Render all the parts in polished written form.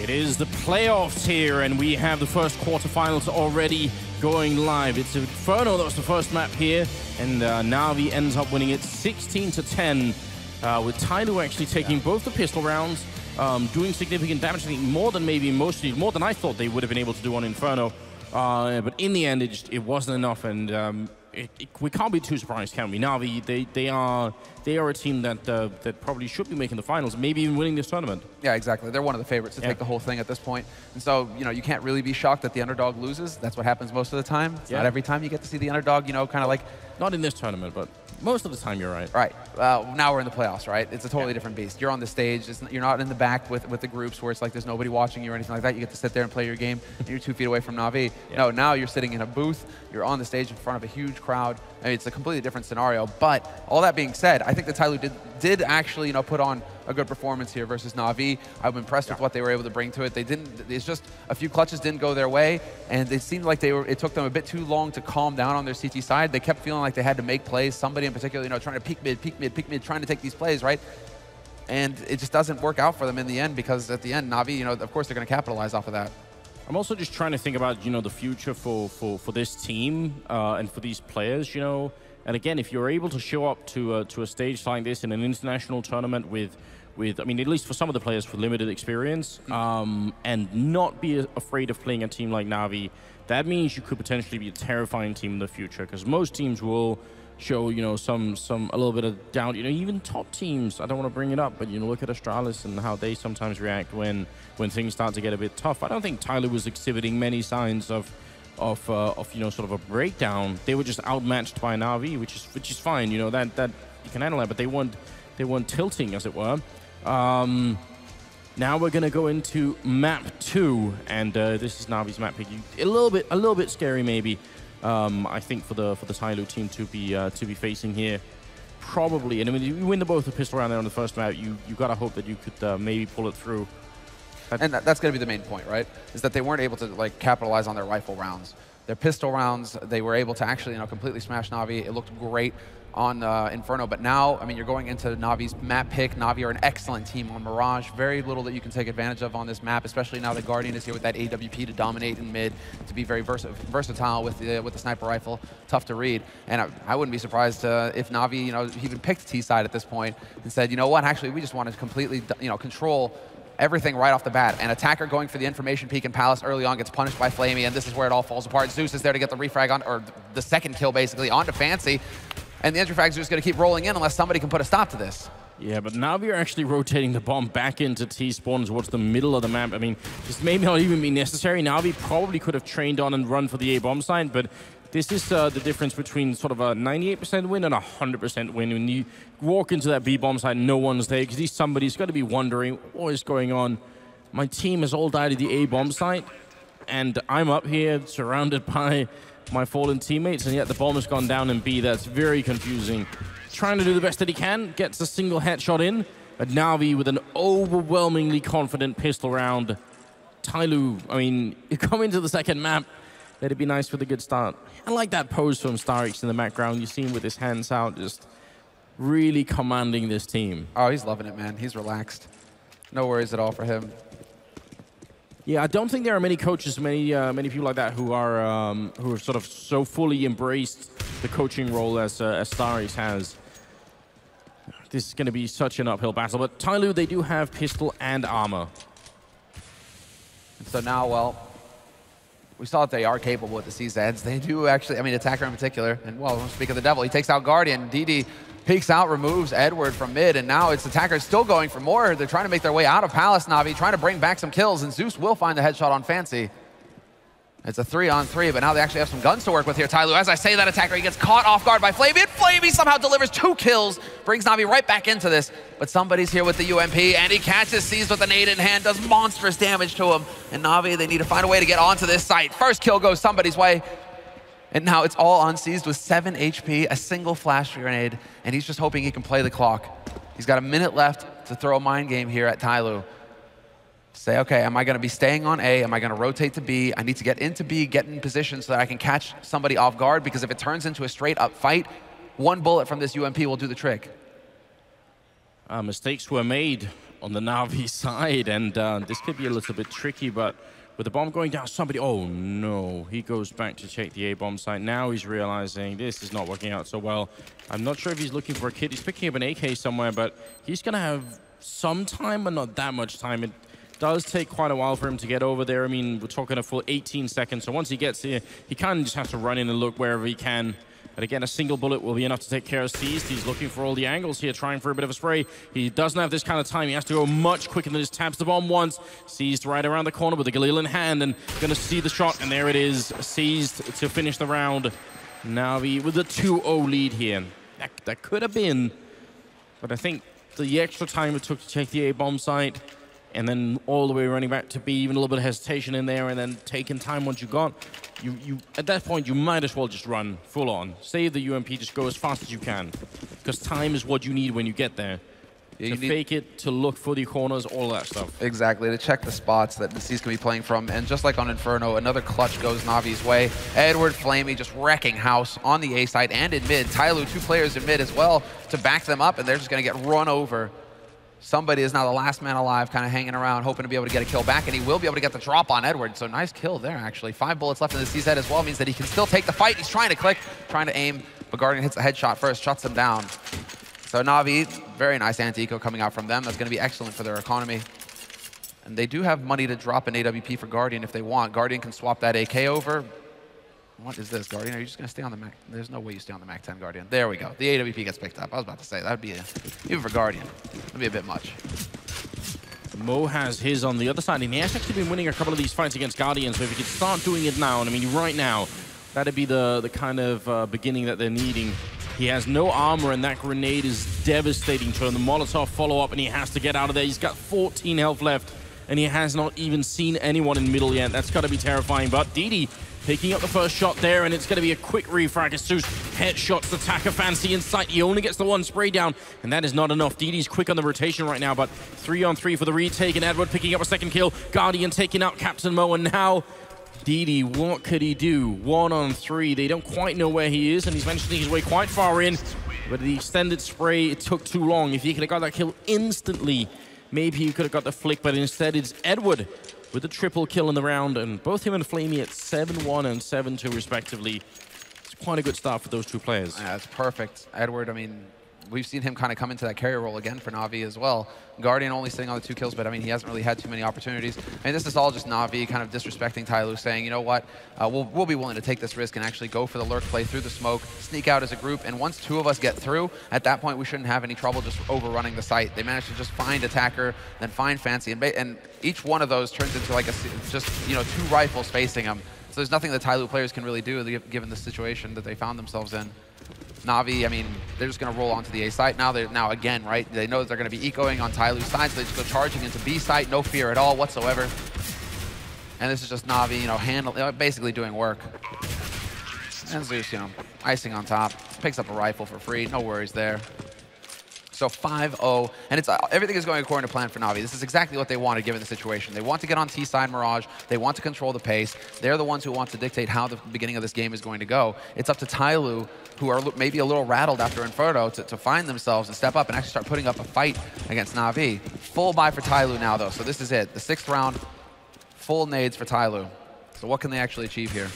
It is the playoffs here, and we have the first quarterfinals already going live. It's Inferno that was the first map here, and Na'Vi ends up winning it 16-10, with Tyloo actually taking both the pistol rounds, doing significant damage, I think more than more than I thought they would have been able to do on Inferno. But in the end, it wasn't enough, and we can't be too surprised, can we? Na'Vi, they are a team that probably should be making the finals, maybe even winning this tournament. Yeah, exactly. They're one of the favorites to take the whole thing at this point. And so, you can't really be shocked that the underdog loses. That's what happens most of the time. It's not every time you get to see the underdog, kind of like... Not in this tournament, but most of the time you're right. Right. Now we're in the playoffs, right? It's a totally different beast. You're on the stage. You're not in the back with the groups where it's like there's nobody watching you or anything like that. You get to sit there and play your game, and you're 2 feet away from Na'Vi. Yeah. No, now you're sitting in a booth. You're on the stage in front of a huge crowd. I mean, it's a completely different scenario. But all that being said, I think that Tyloo did actually, put on a good performance here versus Na'Vi. I'm impressed with what they were able to bring to it. It's just a few clutches didn't go their way, and it seemed like it took them a bit too long to calm down on their CT side. They kept feeling like they had to make plays. Somebody in particular, trying to peek mid, trying to take these plays, right? And it just doesn't work out for them in the end, because at the end, Na'Vi, of course they're going to capitalize off of that. I'm also just trying to think about, the future for this team and for these players, And again, if you're able to show up to a stage like this in an international tournament with I mean, at least for some of the players with limited experience, and not be afraid of playing a team like Na'Vi, that means you could potentially be a terrifying team in the future, because most teams will show, a little bit of doubt. Even top teams, I don't want to bring it up, but, look at Astralis and how they sometimes react when things start to get a bit tough. I don't think Tyloo was exhibiting many signs of sort of a breakdown. They were just outmatched by Na'Vi, which is fine, that you can handle that, but they weren't tilting, as it were. Now we're gonna go into map 2, and this is Na'Vi's map pick. A little bit scary, maybe. I think for the Tyloo team to be facing here, probably. And I mean, you win both the pistol round there on the first map. You gotta hope that you could maybe pull it through. And that's gonna be the main point, right? Is that they weren't able to capitalize on their rifle rounds. Their pistol rounds, they were able to actually completely smash Na'Vi. It looked great on Inferno, but now, I mean, you're going into Na'Vi's map pick. Na'Vi are an excellent team on Mirage. Very little that you can take advantage of on this map, especially now that Guardian is here with that AWP to dominate in mid, to be very versatile with the sniper rifle. Tough to read, and I wouldn't be surprised if Na'Vi, even picked T side at this point and said, you know what, actually, we just want to completely, control everything right off the bat. An attacker going for the information peek in Palace early on gets punished by Flamey, and this is where it all falls apart. Zeus is there to get the refrag on, or the second kill basically, onto Fancy. And the entry frags are just going to keep rolling in unless somebody can put a stop to this. Yeah, but Na'Vi are actually rotating the bomb back into T-spawn towards the middle of the map. I mean, this may not even be necessary. Na'Vi probably could have trained on and run for the A-bomb site, but this is the difference between sort of a 98% win and a 100% win. When you walk into that B-bomb site, no one's there, because somebody's got to be wondering, what is going on? My team has all died at the A-bomb site, and I'm up here surrounded by my fallen teammates, and yet the bomb has gone down in B. That's very confusing. Trying to do the best that he can, gets a single headshot in, but Na'Vi with an overwhelmingly confident pistol round. Tyloo, I mean, you come into the second map, that'd be nice with a good start. I like that pose from StarX in the background. You see him with his hands out, just really commanding this team. Oh, he's loving it, man. He's relaxed. No worries at all for him. Yeah, I don't think there are many coaches, many people like that who have sort of so fully embraced the coaching role as StarX has. This is going to be such an uphill battle, but Tyloo, they do have pistol and armor. And so now, well, we saw that they are capable with the CZs. They do actually, I mean, attacker in particular, and well, speak of the devil, he takes out Guardian. DD peeks out, removes Edward from mid, and now it's attackers still going for more. They're trying to make their way out of Palace, Na'Vi, trying to bring back some kills, and Zeus will find the headshot on Fancy. It's a 3-on-3, but now they actually have some guns to work with here. Tyloo, as I say that attacker, he gets caught off guard by Flamey, and Flamey somehow delivers 2 kills, brings Na'Vi right back into this. But somebody's here with the UMP, and he catches Seized with a nade in hand, does monstrous damage to him. And Na'Vi, they need to find a way to get onto this site. First kill goes somebody's way. And now it's all on Seized with 7 HP, a single flash grenade, and he's just hoping he can play the clock. He's got a minute left to throw a mind game here at Tyloo. Say, okay, am I going to be staying on A? Am I going to rotate to B? I need to get into B, get in position so that I can catch somebody off guard, because if it turns into a straight up fight, 1 bullet from this UMP will do the trick. Mistakes were made on the Na'Vi side, and this could be a little bit tricky, but with the bomb going down, somebody, oh no, he goes back to check the A-bomb site. Now he's realizing this is not working out so well. I'm not sure if he's looking for a kid. He's picking up an AK somewhere, but he's gonna have some time, but not that much time. It does take quite a while for him to get over there. I mean, we're talking a full 18 seconds, so once he gets here, he kind of just has to run in and look wherever he can. But again, a single bullet will be enough to take care of Seized. He's looking for all the angles here, trying for a bit of a spray. He doesn't have this kind of time. He has to go much quicker than just taps the bomb once. Seized right around the corner with the Galil in hand and gonna see the shot, and there it is. Seized to finish the round. Na'Vi with a 2-0 lead here. That could have been, but I think the extra time it took to check the A-bomb site, and then all the way running back to B, even a little bit of hesitation in there, and then taking time once you got, you at that point, you might as well just run full on. Save the UMP, just go as fast as you can, because time is what you need when you get there. To fake it, to look for the corners, all that stuff. Exactly, to check the spots that the C's can be playing from. And just like on Inferno, another clutch goes Na'Vi's way. Edward, Flamey just wrecking house on the A side and in mid. Tyloo, 2 players in mid as well to back them up, and they're just going to get run over. Somebody is now the last man alive, kind of hanging around, hoping to be able to get a kill back, and he will be able to get the drop on Edward. So nice kill there, actually. 5 bullets left in the C's head as well, means that he can still take the fight. He's trying to click, trying to aim, but Guardian hits the headshot first, shuts him down. So Na'Vi, very nice anti-eco coming out from them. That's going to be excellent for their economy. And they do have money to drop an AWP for Guardian if they want. Guardian can swap that AK over. What is this, Guardian? Are you just going to stay on the Mac? There's no way you stay on the Mac 10, Guardian. There we go. The AWP gets picked up. I was about to say, that would be, even for Guardian, that would be a bit much. Mo has his on the other side, and he has actually been winning a couple of these fights against Guardian, so if he could start doing it now, and I mean, right now, that'd be the kind of beginning that they're needing. He has no armor, and that grenade is devastating to him. The Molotov follow-up, and he has to get out of there. He's got 14 health left, and he has not even seen anyone in middle yet. That's got to be terrifying, but DD picking up the first shot there, and it's going to be a quick refrag as Zeus headshots the Taka Fancy in sight. He only gets the 1 spray down, and that is not enough. DD's quick on the rotation right now, but 3-on-3 for the retake, and Edward picking up a second kill. Guardian taking out Captain Mo, and now DD, what could he do? 1-on-3. They don't quite know where he is, and he's managed to sneak his way quite far in. But the extended spray, it took too long. If he could have got that kill instantly, maybe he could have got the flick, but instead it's Edward with the triple kill in the round, and both him and Flamey at 7-1 and 7-2 respectively. It's quite a good start for those 2 players. Yeah, that's perfect. Edward, I mean, we've seen him kind of come into that carrier role again for Na'Vi as well. Guardian only sitting on the 2 kills, but I mean, he hasn't really had too many opportunities. I mean, this is all just Na'Vi kind of disrespecting Tyloo, saying, you know what, we'll be willing to take this risk and actually go for the lurk play through the smoke, sneak out as a group, and once 2 of us get through, at that point, we shouldn't have any trouble just overrunning the site. They managed to just find Attacker, then find Fancy, and each one of those turns into like just, you know, 2 rifles facing them. So there's nothing the Tyloo players can really do given the situation that they found themselves in. Na'Vi, I mean, they're just going to roll onto the A site. Now again, right? They know that they're going to be ecoing on Tyloo's side, so they just go charging into B site, no fear at all whatsoever. And this is just Na'Vi, you know, basically doing work. And Zeus, you know, icing on top. Picks up a rifle for free, no worries there. So 5-0, and it's everything is going according to plan for Na'Vi. This is exactly what they wanted given the situation. They want to get on T side Mirage. They want to control the pace. They're the ones who want to dictate how the beginning of this game is going to go. It's up to Tyloo, who are maybe a little rattled after Inferno, to find themselves and step up and actually start putting up a fight against Na'Vi. Full buy for Tyloo now, though. So this is it. The 6th round, full nades for Tyloo. So what can they actually achieve here?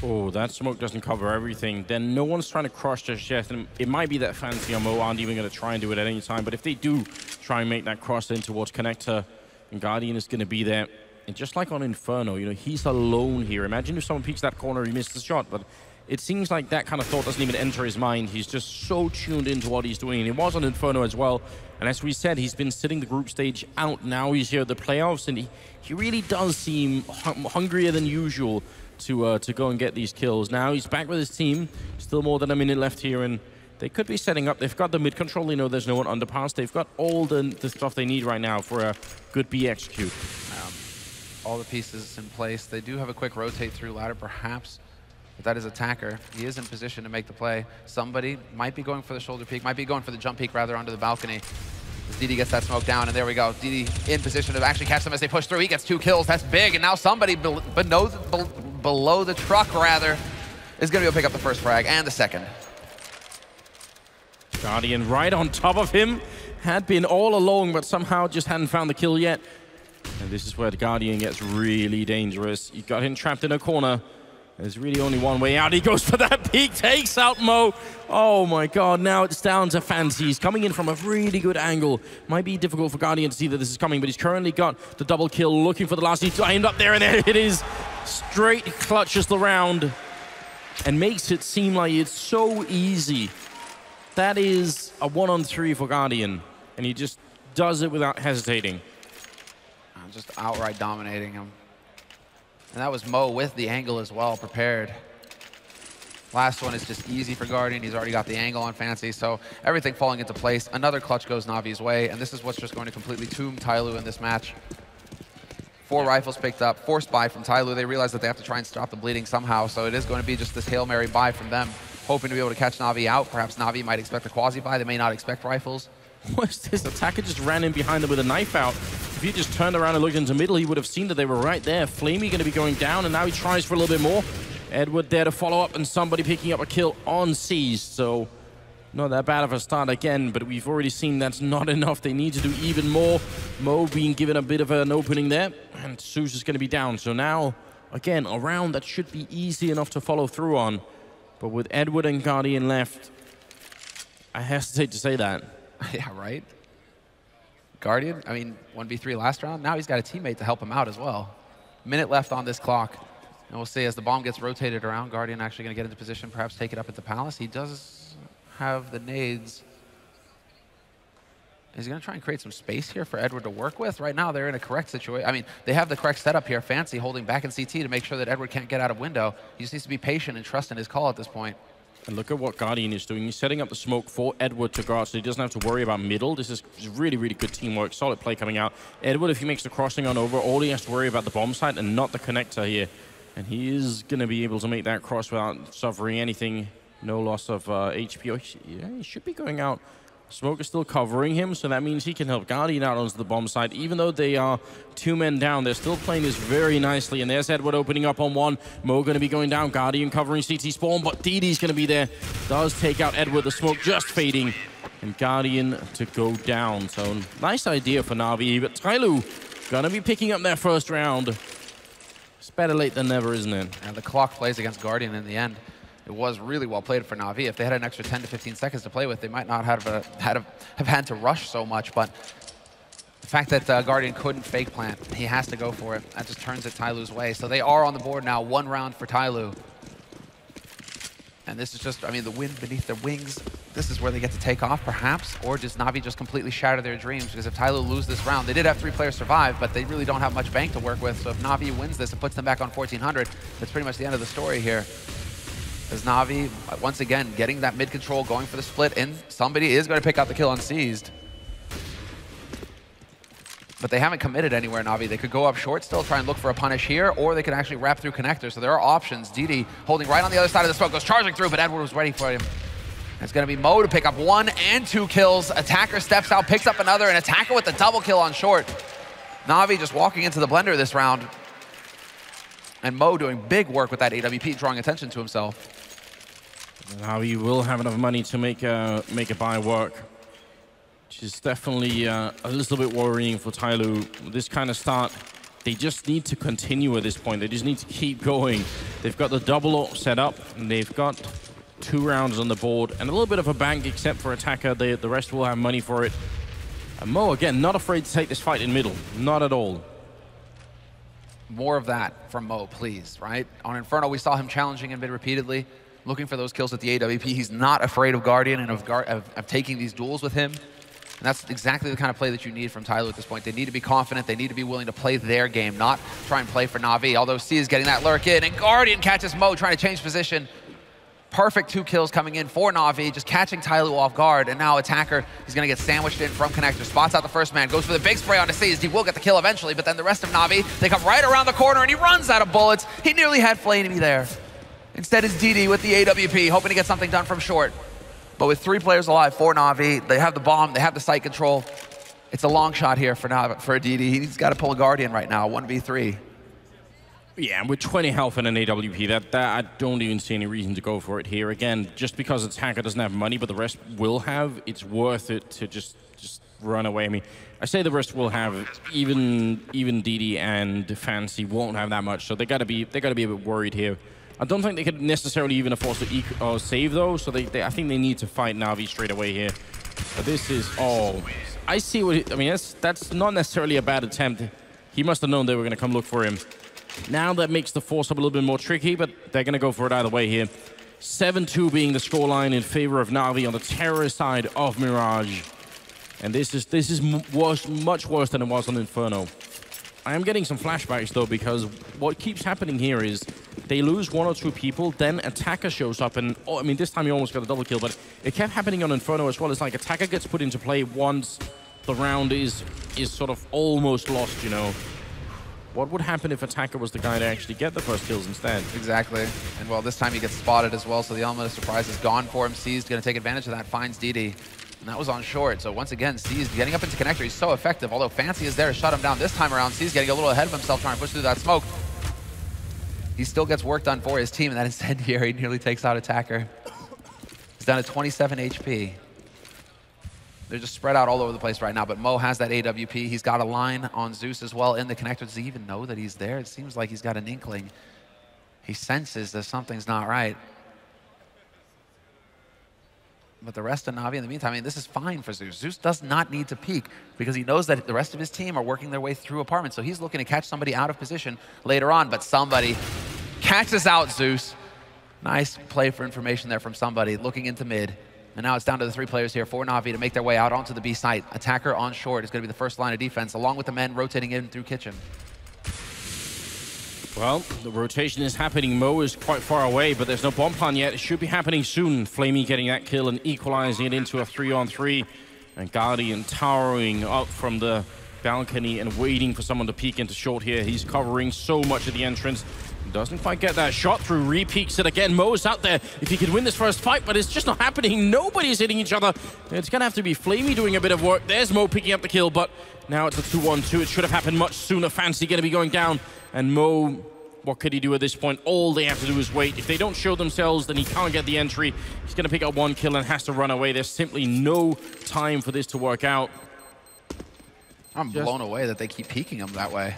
Oh, that smoke doesn't cover everything. Then no one's trying to cross just yet. And it might be that Fancy or Mo aren't even going to try and do it at any time. But if they do try and make that cross in towards Connector, and Guardian is going to be there. And just like on Inferno, you know, he's alone here. Imagine if someone peeks that corner, he missed the shot. But it seems like that kind of thought doesn't even enter his mind. He's just so tuned into what he's doing. And it was on Inferno as well. And as we said, he's been sitting the group stage out. Now he's here at the playoffs. And he really does seem hungrier than usual to go and get these kills. Now he's back with his team. Still more than a minute left here, and they could be setting up. They've got the mid control. They know there's no one underpass. They've got all the stuff they need right now for a good B execute. All the pieces in place. They do have a quick rotate through ladder, perhaps. But that is Attacker. He is in position to make the play. Somebody might be going for the shoulder peek, might be going for the jump peek rather onto the balcony. As DD gets that smoke down, and there we go. DD in position to actually catch them as they push through. He gets 2 kills. That's big, and now somebody below the truck, rather, is going to go pick up the first frag and the second. Guardian right on top of him, had been all along, but somehow just hadn't found the kill yet. And this is where the Guardian gets really dangerous. You got him trapped in a corner. There's really only one way out. He goes for that peek, takes out Mo. Oh my god, now it's down to Fancy. He's coming in from a really good angle. Might be difficult for Guardian to see that this is coming, but he's currently got the double kill, looking for the last. He's aimed up there, and there it is. Straight clutches the round and makes it seem like it's so easy. That is a 1-on-3 for Guardian, and he just does it without hesitating. Just outright dominating him. And that was Mo with the angle as well, prepared. Last one is just easy for Guardian. He's already got the angle on Fancy, so everything falling into place. Another clutch goes Navi's way, and this is what's just going to completely tomb Tyloo in this match. 4 rifles picked up, forced buy from Tyloo. They realize that they have to try and stop the bleeding somehow, so it is going to be just this Hail Mary buy from them, hoping to be able to catch Navi out. Perhaps Navi might expect a quasi buy. They may not expect rifles. What's this? Attacker just ran in behind them with a knife out. If he just turned around and looked into middle, he would have seen that they were right there. Flamey going to be going down, and now he tries for a little bit more. Edward there to follow up, and somebody picking up a kill on Seized. So not that bad of a start again, but we've already seen that's not enough. They need to do even more. Mo being given a bit of an opening there, and Zeus is going to be down. So now, again, a round that should be easy enough to follow through on. But with Edward and Guardian left, I hesitate to say that. Yeah, right? Guardian, I mean, 1v3 last round. Now he's got a teammate to help him out as well. Minute left on this clock. And we'll see as the bomb gets rotated around, Guardian actually going to get into position, perhaps take it up at the Palace. He does have the nades. Is he going to try and create some space here for Edward to work with? Right now, they're in a correct situation. I mean, they have the correct setup here. Fancy holding back in CT to make sure that Edward can't get out of window. He just needs to be patient and trust in his call at this point. And look at what Guardian is doing. He's setting up the smoke for Edward to guard, so he doesn't have to worry about middle. This is really, really good teamwork. Solid play coming out. Edward, if he makes the crossing on over, all he has to worry about the bomb site and not the connector here. And he is going to be able to make that cross without suffering anything. No loss of HP. Oh, yeah, he should be going out. Smoke is still covering him, so that means he can help Guardian out onto the bomb site. Even though they are 2 men down, they're still playing this very nicely. And there's Edward opening up on one. Mo going to be going down. Guardian covering CT spawn, but DD's going to be there. Does take out Edward. The smoke just fading. And Guardian to go down. So nice idea for Na'Vi, but Tyloo going to be picking up their first round. It's better late than never, isn't it? And the clock plays against Guardian in the end. It was really well played for Na'Vi. If they had an extra 10 to 15 seconds to play with, they might not have had to rush so much. But the fact that Guardian couldn't fake plant, he has to go for it. That just turns it Tyloo's way. So they are on the board now, 1 round for Tyloo. And this is just, I mean, the wind beneath their wings. This is where they get to take off, perhaps. Or does Na'Vi just completely shatter their dreams? Because if Tyloo lose this round, they did have 3 players survive, but they really don't have much bank to work with. So if Na'Vi wins this and puts them back on 1,400, that's pretty much the end of the story here. As Na'Vi, once again, getting that mid control, going for the split, and somebody is going to pick out the kill on Seized. But they haven't committed anywhere, Na'Vi. They could go up short still, try and look for a punish here, or they could actually wrap through connector. So there are options. DD holding right on the other side of the smoke, goes charging through, but Edward was ready for him. And it's going to be Mo to pick up 1 and 2 kills. Attacker steps out, picks up another, and Attacker with the double kill on short. Na'Vi just walking into the blender this round. And Mo doing big work with that AWP, drawing attention to himself. Now he will have enough money to make a buy work, which is definitely a little bit worrying for Tyloo. This kind of start, they just need to continue at this point. They just need to keep going. They've got the double up set up, and they've got 2 rounds on the board, and a little bit of a bank except for Attacker. The rest will have money for it. And Mo, again, not afraid to take this fight in middle. Not at all. More of that from Mo, please, right? On Inferno, we saw him challenging in mid repeatedly, looking for those kills at the AWP. He's not afraid of Guardian and of taking these duels with him. And that's exactly the kind of play that you need from Tyloo at this point. They need to be confident. They need to be willing to play their game, not try and play for Na'Vi. Although C is getting that lurk in, and Guardian catches Mo trying to change position. Perfect 2 kills coming in for Na'Vi, just catching Tyloo off guard. And now Attacker, he's going to get sandwiched in from connector. Spots out the first man, goes for the big spray on Seized. He will get the kill eventually, but then the rest of Na'Vi, they come right around the corner, and he runs out of bullets. He nearly had Flamey there. Instead is DD with the AWP, hoping to get something done from short. But with 3 players alive for Na'Vi, they have the bomb, they have the site control. It's a long shot here for DD. He's got to pull a Guardian right now, 1v3. Yeah, and with 20 health and an AWP, that I don't even see any reason to go for it here. Again, just because Attacker doesn't have money, but the rest will have, it's worth it to just run away. I mean, I say the rest will have, even DD and Fancy won't have that much, so they gotta be a bit worried here. I don't think they could necessarily even afford to save though, so I think they need to fight Na'Vi straight away here. But this is, oh, I see what, I mean, that's not necessarily a bad attempt. He must have known they were gonna come look for him. Now that makes the force up a little bit more tricky, but they're gonna go for it either way here. 7-2 being the scoreline in favor of Na'Vi on the terror side of Mirage. And this is much worse than it was on Inferno. I am getting some flashbacks though, because what keeps happening here is they lose 1 or 2 people, then Attacker shows up, and oh, I mean, this time he almost got a double kill, but it kept happening on Inferno as well. It's like Attacker gets put into play once the round is sort of almost lost, you know. What would happen if Attacker was the guy to actually get the first kills instead? Exactly. And well, this time he gets spotted as well, so the element of surprise is gone for him. C's going to take advantage of that, finds DD. And that was on short. So once again, C's getting up into connector. He's so effective, although Fancy is there to shut him down this time around. C's getting a little ahead of himself, trying to push through that smoke. He still gets work done for his team, and that incendiary nearly takes out Attacker. He's down to 27 HP. They're just spread out all over the place right now, but Mo has that AWP. He's got a line on Zeus as well in the connector. Does he even know that he's there? It seems like he's got an inkling. He senses that something's not right. But the rest of Na'Vi, in the meantime, I mean, this is fine for Zeus. Zeus does not need to peek because he knows that the rest of his team are working their way through apartments. So he's looking to catch somebody out of position later on, but somebody catches out Zeus. Nice play for information there from somebody looking into mid. And now it's down to the 3 players here for Na'Vi to make their way out onto the B site. Attacker on short is going to be the first line of defense, along with the men rotating in through kitchen. Well, the rotation is happening. Mo is quite far away, but there's no bomb plan yet. It should be happening soon. Flamey getting that kill and equalizing it into a 3-on-3. And Guardian towering up from the balcony and waiting for someone to peek into short here. He's covering so much of the entrance. Doesn't quite get that shot through, re-peeks it again. Mo's out there if he could win this first fight, but it's just not happening. Nobody's hitting each other. It's gonna have to be Flamey doing a bit of work. There's Mo picking up the kill, but now it's a 2-1-2. It should have happened much sooner. Fancy gonna be going down, and Mo, what could he do at this point? All they have to do is wait. If they don't show themselves, then he can't get the entry. He's gonna pick up 1 kill and has to run away. There's simply no time for this to work out. I'm blown away that they keep peeking him that way.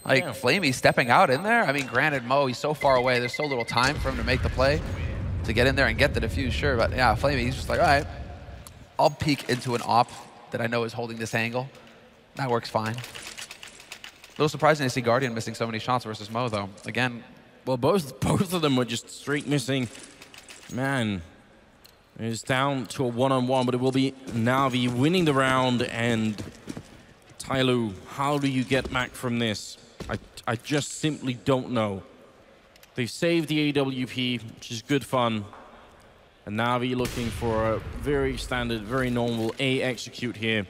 Like, yeah. Flamey stepping out in there. I mean, granted, Mo, he's so far away. There's so little time for him to make the play, to get in there and get the defuse, sure. But yeah, Flamey, he's just like, all right, I'll peek into an op that I know is holding this angle. That works fine. A little surprising to see Guardian missing so many shots versus Mo, though. Again, well, both of them were just straight missing. Man, it's down to a 1-on-1, but it will be Na'Vi winning the round. And Tyloo, how do you get back from this? I just simply don't know. They've saved the AWP, which is good fun. And Na'Vi looking for a very standard, very normal A execute here.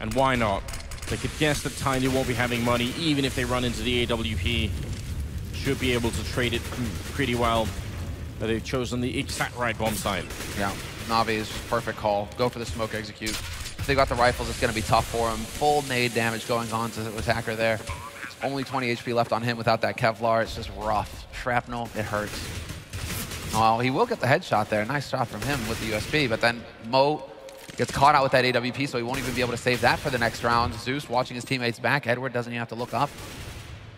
And why not? They could guess that Tiny won't be having money, even if they run into the AWP. Should be able to trade it pretty well. But they've chosen the exact right bomb site. Yeah, Na'Vi is just perfect call. Go for the smoke execute. If they got the rifles, it's going to be tough for him. Full nade damage going on to the Attacker there. Only 20 HP left on him without that Kevlar. It's just rough. Shrapnel, it hurts. Well, he will get the headshot there. Nice shot from him with the USB, but then Mo gets caught out with that AWP, so he won't even be able to save that for the next round. Zeus watching his teammates back. Edward doesn't even have to look up.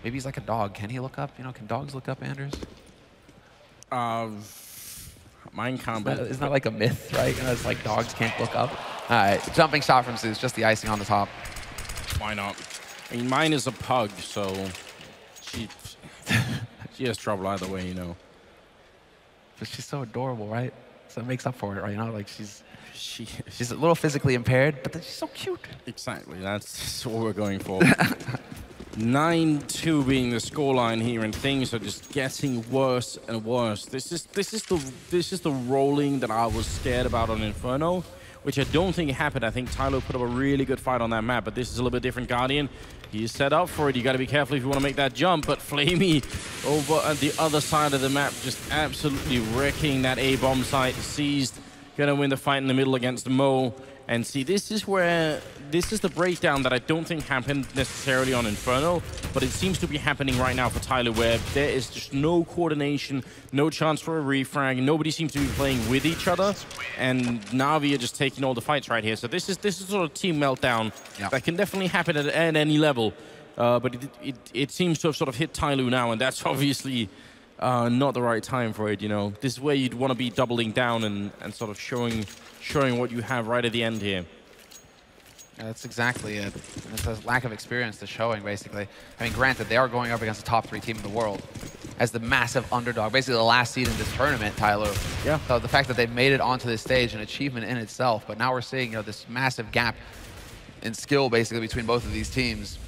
Maybe he's like a dog. Can he look up? You know, can dogs look up, Anders? Mine can't. Isn't that like a myth, right? You know, it's like dogs can't look up. All right, jumping shot from Zeus, just the icing on the top. Why not? I mean, mine is a pug, so she has trouble either way, you know. But she's so adorable, right? So it makes up for it, right? You know, like she's a little physically impaired, but then she's so cute. Exactly, that's what we're going for. 9-2 being the scoreline here, and things are just getting worse and worse. This is the rolling that I was scared about on Inferno, which I don't think happened. I think Tyloo put up a really good fight on that map, but this is a little bit different. Guardian, he's set up for it. You got to be careful if you want to make that jump, but Flamey over at the other side of the map just absolutely wrecking that A-bomb site. Seized, gonna win the fight in the middle against Mo. And see, this is where this is the breakdown that I don't think happened necessarily on Inferno, but it seems to be happening right now for Tyloo, where there is just no coordination, no chance for a refrag, nobody seems to be playing with each other, and Na'Vi are just taking all the fights right here. So this is sort of team meltdown that can definitely happen at any level, but it seems to have sort of hit Tyloo now, and that's obviously not the right time for it, you know. This is where you'd want to be doubling down and sort of showing what you have right at the end here. Yeah, that's exactly it. And it's a lack of experience that's showing, basically. I mean, granted, they are going up against the top 3 team in the world as the massive underdog, basically the last seed in this tournament, Tyloo. Yeah. So the fact that they've made it onto this stage, an achievement in itself, but now we're seeing, you know, this massive gap in skill, basically, between both of these teams.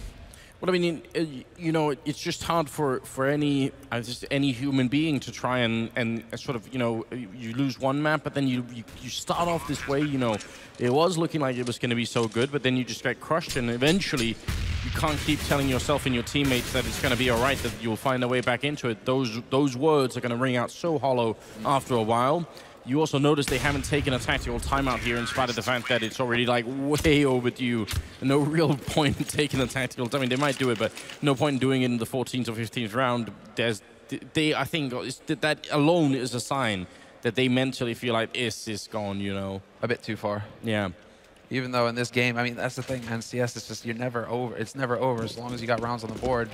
Well, I mean, you know, it's just hard for any human being to try and sort of, you know, you lose one map, but then you start off this way, you know. It was looking like it was going to be so good, but then you just get crushed, and eventually you can't keep telling yourself and your teammates that it's going to be all right, that you'll find a way back into it. Those words are going to ring out so hollow after a while. You also notice they haven't taken a tactical timeout here in spite of the fact that it's already like way overdue. No real point in taking a tactical. I mean, they might do it, but no point in doing it in the 14th or 15th round. I think that alone is a sign that they mentally feel like this is gone, you know. A bit too far. Yeah. Even though in this game, I mean, that's the thing, man. CS is just, you're never over. It's never over as long as you got rounds on the board.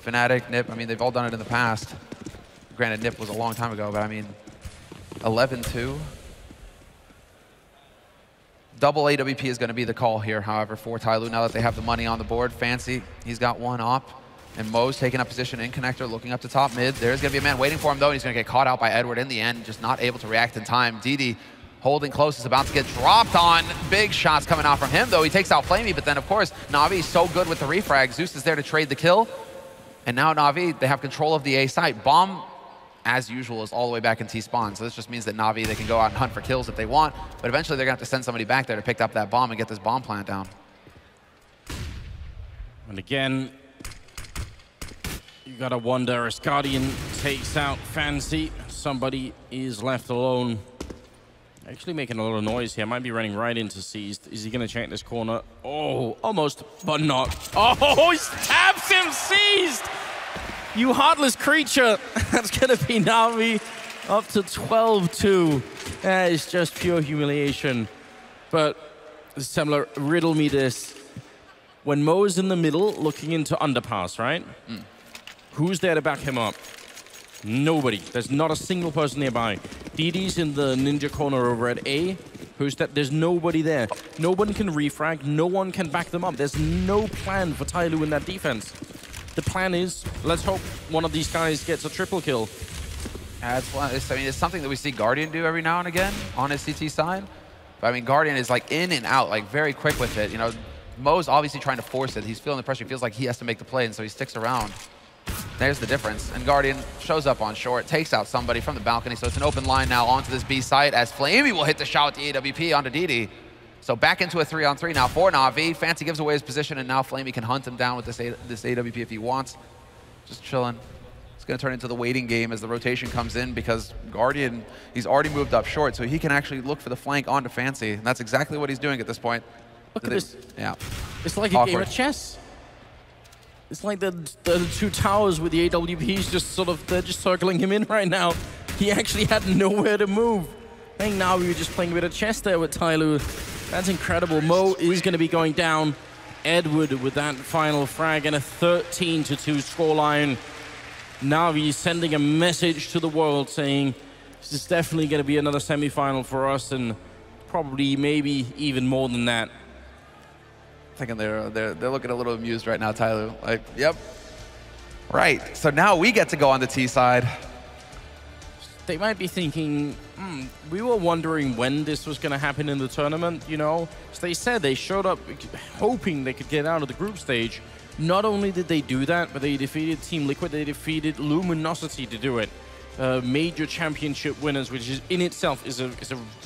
Fnatic, Nip, I mean, they've all done it in the past. Granted, Nip was a long time ago, but I mean, 11-2. Double AWP is going to be the call here, however, for Tyloo, now that they have the money on the board. Fancy, he's got one op. And Mo's taking up position in connector, looking up to top mid. There's going to be a man waiting for him, though, and he's going to get caught out by Edward in the end, just not able to react in time. DD holding close, is about to get dropped on. Big shots coming out from him, though. He takes out Flamey, but then, of course, Na'Vi is so good with the refrag. Zeus is there to trade the kill. And now Na'Vi, they have control of the A site. Bomb, as usual, is all the way back in T-spawn. So this just means that Na'Vi, they can go out and hunt for kills if they want, but eventually they're going to have to send somebody back there to pick up that bomb and get this bomb plant down. And again, you gotta wonder, as Guardian takes out Fancy, somebody is left alone. Actually making a lot of noise here, might be running right into Seized. Is he gonna check this corner? Oh, almost, but not. Oh, he stabs him, Seized! You heartless creature! That's gonna be Na'Vi up to 12-2. That is just pure humiliation. But, Semler, riddle me this. When Mo is in the middle, looking into underpass, right? Who's there to back him up? Nobody. There's not a single person nearby. DD's in the ninja corner over at A. Who's that? There's nobody there. No one can refrag. No one can back them up. There's no plan for Tyloo in that defense. The plan is, let's hope one of these guys gets a triple kill. I mean, it's something that we see Guardian do every now and again on his CT side. But I mean, Guardian is like in and out, like very quick with it. You know, Mo's obviously trying to force it. He's feeling the pressure. He feels like he has to make the play, and so he sticks around. There's the difference. And Guardian shows up on short, takes out somebody from the balcony. So it's an open line now onto this B site as Flamey will hit the shot with the AWP onto DD. So back into a 3-on-3 now for Na'Vi. Fancy gives away his position, and now Flamey can hunt him down with this AWP if he wants. Just chilling. It's going to turn into the waiting game as the rotation comes in, because Guardian, he's already moved up short, so he can actually look for the flank onto Fancy. And that's exactly what he's doing at this point. Look at this. Yeah. It's like a game of chess. It's like the two towers with the AWPs just sort of, they're just circling him in right now. He actually had nowhere to move. I think now we were just playing a bit of chess there with Tyloo. That's incredible. Mo is going to be going down. Edward with that final frag and a 13-2 scoreline. Na'Vi sending a message to the world saying this is definitely going to be another semi-final for us, and probably maybe even more than that. Thinking they're looking a little amused right now, Tyloo. Like, yep. Right. So now we get to go on the T side. They might be thinking, we were wondering when this was going to happen in the tournament, you know? So they said they showed up hoping they could get out of the group stage. Not only did they do that, but they defeated Team Liquid, they defeated Luminosity to do it. Major championship winners, which is in itself is a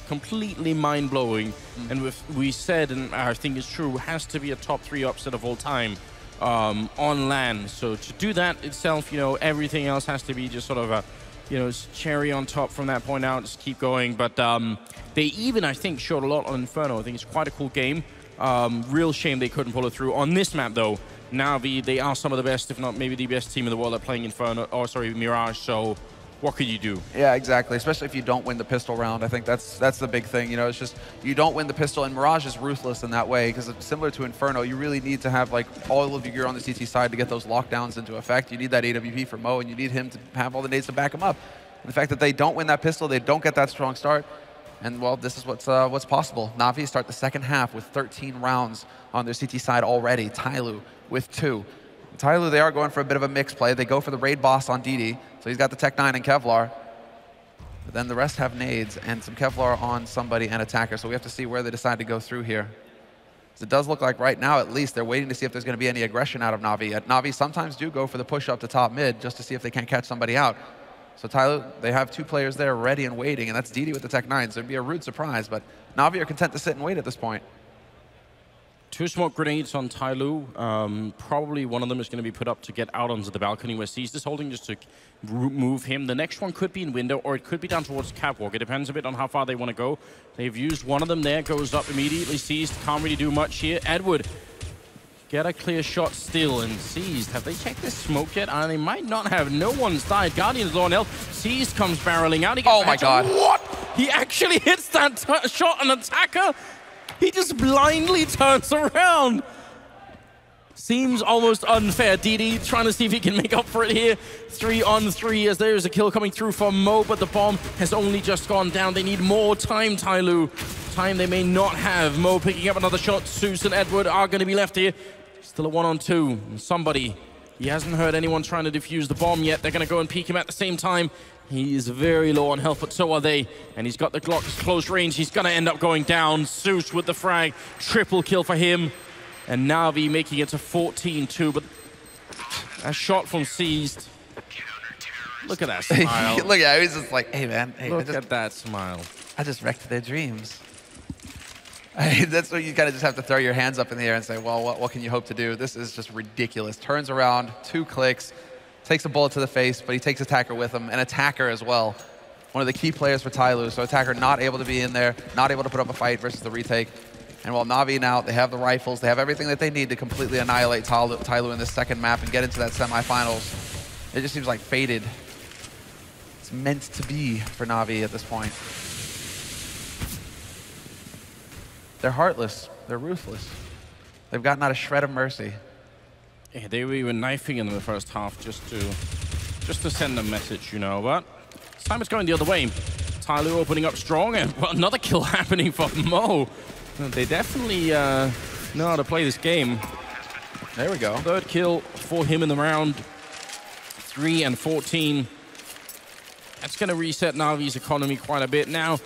completely mind-blowing, and we said, and I think it's true, has to be a top 3 upset of all time on LAN. So to do that itself, you know, everything else has to be just sort of a, you know, cherry on top from that point out, just keep going. But they even, I think, showed a lot on Inferno. I think it's quite a cool game. Real shame they couldn't pull it through. On this map, though, Na'Vi, they are some of the best, if not maybe the best team in the world at playing Inferno, or sorry, Mirage, so what could you do? Yeah, exactly, especially if you don't win the pistol round. I think that's the big thing, you know, it's just you don't win the pistol, and Mirage is ruthless in that way, because similar to Inferno, you really need to have like all of your gear on the CT side to get those lockdowns into effect. You need that AWP for Mo, and you need him to have all the nades to back him up. And the fact that they don't win that pistol, they don't get that strong start, and well, this is what's possible. Na'Vi start the second half with 13 rounds on their CT side already. Tyloo with 2. Tyloo, they are going for a bit of a mix play. They go for the raid boss on DD, so he's got the Tech 9 and Kevlar. But then the rest have nades and some Kevlar on somebody and attacker, so we have to see where they decide to go through here. So it does look like right now, at least, they're waiting to see if there's going to be any aggression out of Na'Vi. Na'Vi sometimes do go for the push up to top mid just to see if they can't catch somebody out. So Tyloo, they have 2 players there ready and waiting, and that's DD with the Tech 9, so it'd be a rude surprise, but Na'Vi are content to sit and wait at this point. 2 smoke grenades on Tyloo. Probably one of them is going to be put up to get out onto the balcony where Seized is holding, just to move him. The next one could be in window, or it could be down towards catwalk. It depends a bit on how far they want to go. They've used one of them there, goes up immediately. Seized can't really do much here. Edward, get a clear shot still, and Seized, have they checked this smoke yet? And they might not have. No one's died. Guardian's low on health. Seized comes barreling out. He gets oh my god. What? He actually hits that shot on attacker. He just blindly turns around. Seems almost unfair. DD trying to see if he can make up for it here. 3 on 3 as there is a kill coming through from Mo, but the bomb has only just gone down. They need more time, Tyloo. Time they may not have. Mo picking up another shot. Zeus and Edward are going to be left here. Still a 1 on 2. Somebody, he hasn't heard anyone trying to defuse the bomb yet. They're going to go and peek him at the same time. He is very low on health, but so are they. And he's got the Glock's close range. He's going to end up going down. Zeus with the frag. Triple kill for him. And Na'Vi making it to 14-2. But a shot from Seized. Look at that smile. Look at him. He's just like, hey, man. Hey, Look at that smile. I just wrecked their dreams. I mean, that's what you kind of just have to throw your hands up in the air and say, well, what can you hope to do? This is just ridiculous. Turns around, 2 clicks. Takes a bullet to the face, but he takes attacker with him, and attacker as well. One of the key players for Tyloo, so attacker not able to be in there, not able to put up a fight versus the retake. And while Na'Vi now, they have the rifles, they have everything that they need to completely annihilate Tyloo in this second map and get into that semifinals. It just seems like fated. It's meant to be for Na'Vi at this point. They're heartless, they're ruthless. They've got not a shred of mercy. Yeah, they were even knifing in the first half just to send a message, you know. But this time it's going the other way. Tyloo opening up strong, and well, another kill happening for Mo. They definitely know how to play this game. There we go. 3rd kill for him in the round. 3 and 14. That's going to reset Na'Vi's economy quite a bit now.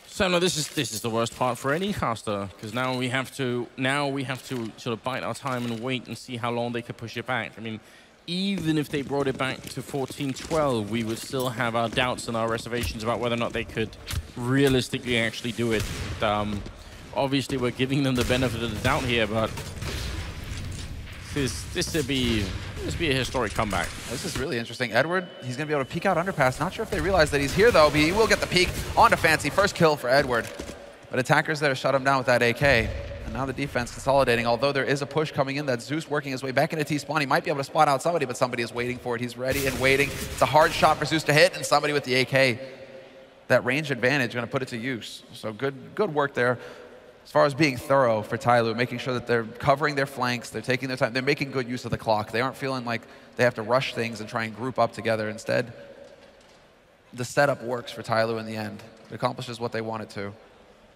So no, this is the worst part for any caster, because now we have to sort of bite our time and wait and see how long they could push it back. I mean, even if they brought it back to 14-12, we would still have our doubts and our reservations about whether or not they could realistically actually do it. Obviously, we're giving them the benefit of the doubt here, but this would be a historic comeback. This is really interesting. Edward, he's going to be able to peek out underpass. Not sure if they realize that he's here, though, but he will get the peek onto Fancy. First kill for Edward. But attackers there shut him down with that AK. And now the defense consolidating. Although there is a push coming in, that Zeus working his way back into T-spawn. He might be able to spot out somebody, but somebody is waiting for it. He's ready and waiting. It's a hard shot for Zeus to hit, and somebody with the AK. That range advantage, going to put it to use. So good work there. As far as being thorough for Tyloo, making sure that they're covering their flanks, they're taking their time, they're making good use of the clock. They aren't feeling like they have to rush things and try and group up together. Instead, the setup works for Tyloo in the end. It accomplishes what they want it to.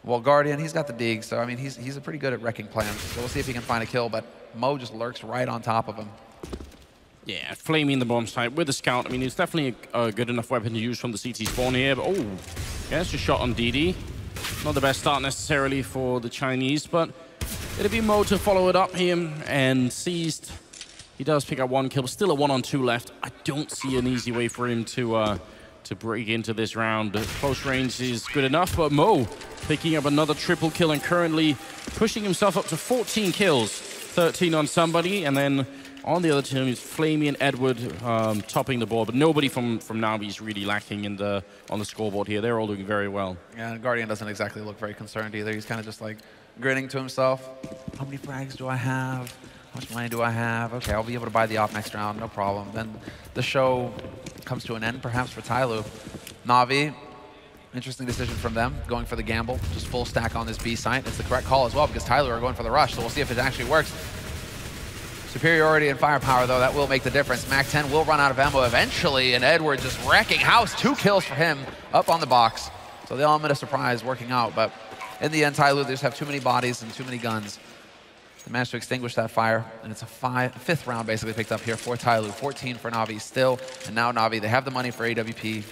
Well, Guardian, he's got the dig, so I mean, he's pretty good at wrecking plans. So we'll see if he can find a kill, but Mo just lurks right on top of him. Yeah, flaming the bomb site with the scout. I mean, it's definitely a good enough weapon to use from the CT spawn here, but oh, yeah, it's just shot on DD. Not the best start necessarily for the Chinese, but it'll be Mo to follow it up here, and Seized. He does pick up 1 kill, but still a 1 on 2 left. I don't see an easy way for him to break into this round. Close range is good enough, but Mo picking up another triple kill and currently pushing himself up to 14 kills. 13 on somebody, and then on the other team is Flamey and Edward topping the board, but nobody from Na'Vi is really lacking on the scoreboard here. They're all doing very well. Yeah, and Guardian doesn't exactly look very concerned either. He's kind of just like grinning to himself. How many frags do I have? How much money do I have? Okay, I'll be able to buy the op next round, no problem. Then the show comes to an end, perhaps, for Tyloo. Na'Vi, interesting decision from them, going for the gamble, just full stack on this B site. It's the correct call as well, because Tyloo are going for the rush, so we'll see if it actually works. Superiority and firepower, though, that will make the difference. Mac 10 will run out of ammo eventually, and Edward just wrecking house. 2 kills for him up on the box. So the element of surprise working out, but in the end, Tyloo, they just have too many bodies and too many guns. They managed to extinguish that fire, and it's a 5th round basically picked up here for Tyloo. 14 for Na'Vi still, and now Na'Vi, they have the money for AWP.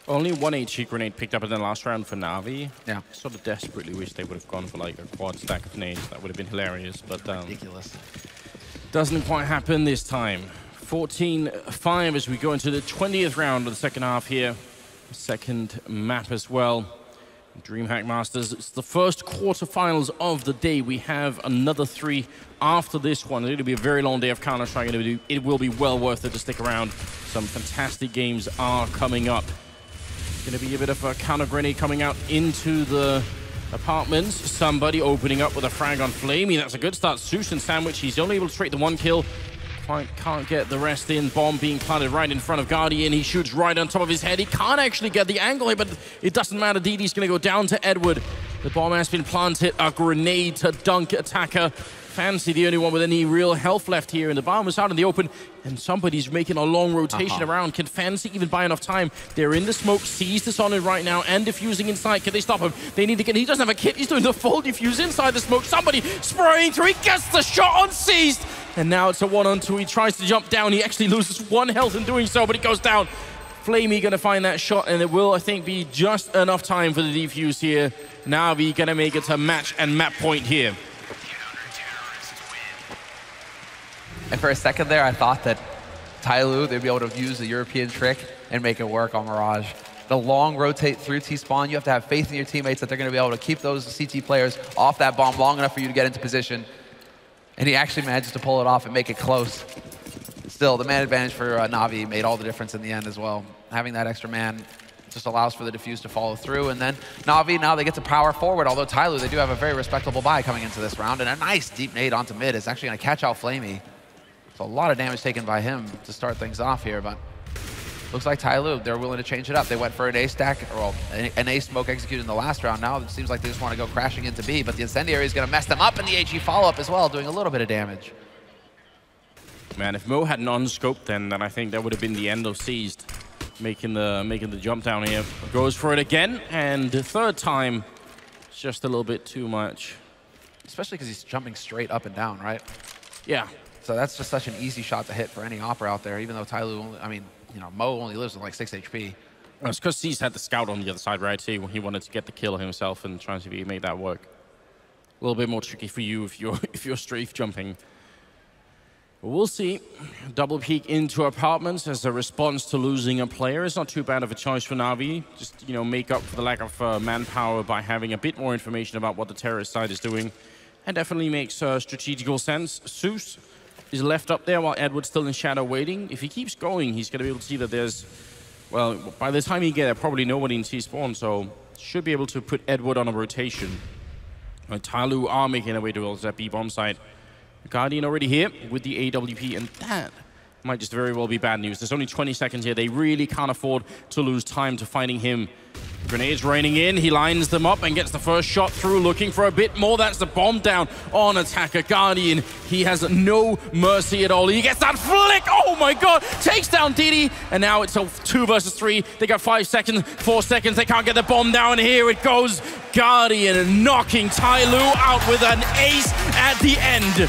Only 1 HE grenade picked up in the last round for Na'Vi. Yeah. Sort of desperately wish they would have gone for like a quad stack of grenades. That would have been hilarious, but ridiculous. Doesn't quite happen this time. 14-5 as we go into the 20th round of the second half here. Second map as well. DreamHack Masters, it's the first quarterfinals of the day. We have another 3 after this one. It'll be a very long day of Counter-Strike, and it will be well worth it to stick around. Some fantastic games are coming up. Gonna be a bit of a counter grenade coming out into the apartments. Somebody opening up with a frag on Flamey. That's a good start. Zeus and Sandwich, he's only able to trade the 1 kill. Can't get the rest in. Bomb being planted right in front of Guardian. He shoots right on top of his head. He can't actually get the angle here, but it doesn't matter. DD's going to go down to Edward. The bomb has been planted. A grenade to dunk Attacker. Fancy the only one with any real health left here, and the bomb is out in the open, and somebody's making a long rotation around. Can Fancy even buy enough time? They're in the smoke. Seized is on it right now, and defusing inside. Can they stop him? They need to get... He doesn't have a kit. He's doing the full defuse inside the smoke. Somebody spraying through. He gets the shot on Seized, and now it's a 1-on-2. He tries to jump down. He actually loses 1 health in doing so, but he goes down. Flamey gonna find that shot, and it will, I think, be just enough time for the defuse here. Na'Vi gonna make it to match and map point here. And for a second there, I thought that Tyloo, they'd be able to use the European trick and make it work on Mirage. The long rotate through T-spawn, you have to have faith in your teammates that they're going to be able to keep those CT players off that bomb long enough for you to get into position. And he actually manages to pull it off and make it close. Still, the man advantage for Na'Vi made all the difference in the end as well. Having that extra man just allows for the defuse to follow through. And then Na'Vi, now they get to power forward, although Tyloo, they do have a very respectable buy coming into this round. And a nice deep nade onto mid is actually going to catch out Flamey. So a lot of damage taken by him to start things off here, but looks like Tyloo, they're willing to change it up. They went for an A stack, or well, an A smoke executed in the last round. Now it seems like they just want to go crashing into B, but the Incendiary is going to mess them up, and the HE follow-up as well, doing a little bit of damage. Man, if Mo had non-scoped, then I think that would have been the end of Seized, making the jump down here. Goes for it again, and the 3rd time, it's just a little bit too much. Especially because he's jumping straight up and down, right? Yeah. So that's just such an easy shot to hit for any Opera out there, even though Tyloo only, I mean, you know, Mo only lives with like 6 HP. Well, it's because Seized had the scout on the other side, right? He wanted to get the kill himself and trying to make that work. A little bit more tricky for you if you're strafe jumping. But we'll see. Double peek into apartments as a response to losing a player. It's not too bad of a choice for Na'Vi. Just, you know, make up for the lack of manpower by having a bit more information about what the terrorist side is doing. And definitely makes strategical sense. Zeus is left up there while Edward's still in shadow waiting. If he keeps going, he's going to be able to see that there's, well, by the time he gets there, probably nobody in T-spawn, so should be able to put Edward on a rotation. Tyloo are making their way towards that B-bomb site. Guardian already here with the AWP, and that might just very well be bad news. There's only 20 seconds here. They really can't afford to lose time to finding him. Grenades raining in. He lines them up and gets the first shot through, looking for a bit more. That's the bomb down on Attacker. Guardian, he has no mercy at all. He gets that flick. Oh my God. Takes down Didi. And now it's a 2 versus 3. They got 5 seconds, 4 seconds. They can't get the bomb down. Here it goes. Guardian knocking Tyloo out with an ace at the end.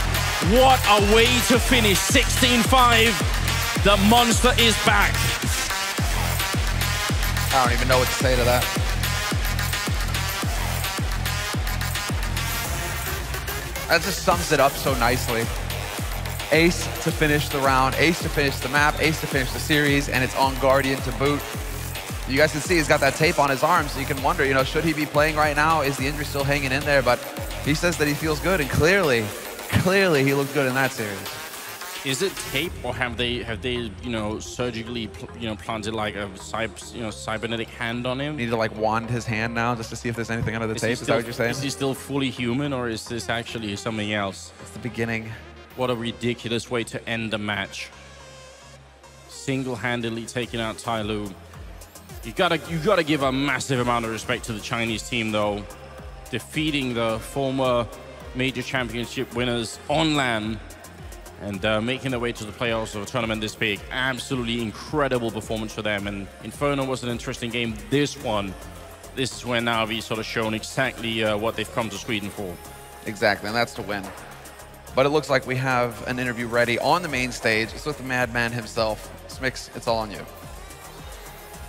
What a way to finish. 16-5. The monster is back. I don't even know what to say to that. That just sums it up so nicely. Ace to finish the round, ace to finish the map, ace to finish the series, and it's on Guardian to boot. You guys can see he's got that tape on his arm, so you can wonder, you know, should he be playing right now? Is the injury still hanging in there? But he says that he feels good, and clearly he looked good in that series. Is it tape, or have they surgically planted like a cybernetic hand on him? Need to like wand his hand now just to see if there's anything under the tape. Is that what you're saying? Is he still fully human, or is this actually something else? It's the beginning. What a ridiculous way to end the match. Single-handedly taking out Tyloo. You gotta give a massive amount of respect to the Chinese team, though. Defeating the former major championship winners on LAN and making their way to the playoffs of a tournament this big. Absolutely incredible performance for them. And Inferno was an interesting game. This is where Na'Vi sort of shown exactly what they've come to Sweden for. Exactly, and that's to win. But it looks like we have an interview ready on the main stage. It's with the madman himself. Smix, it's all on you.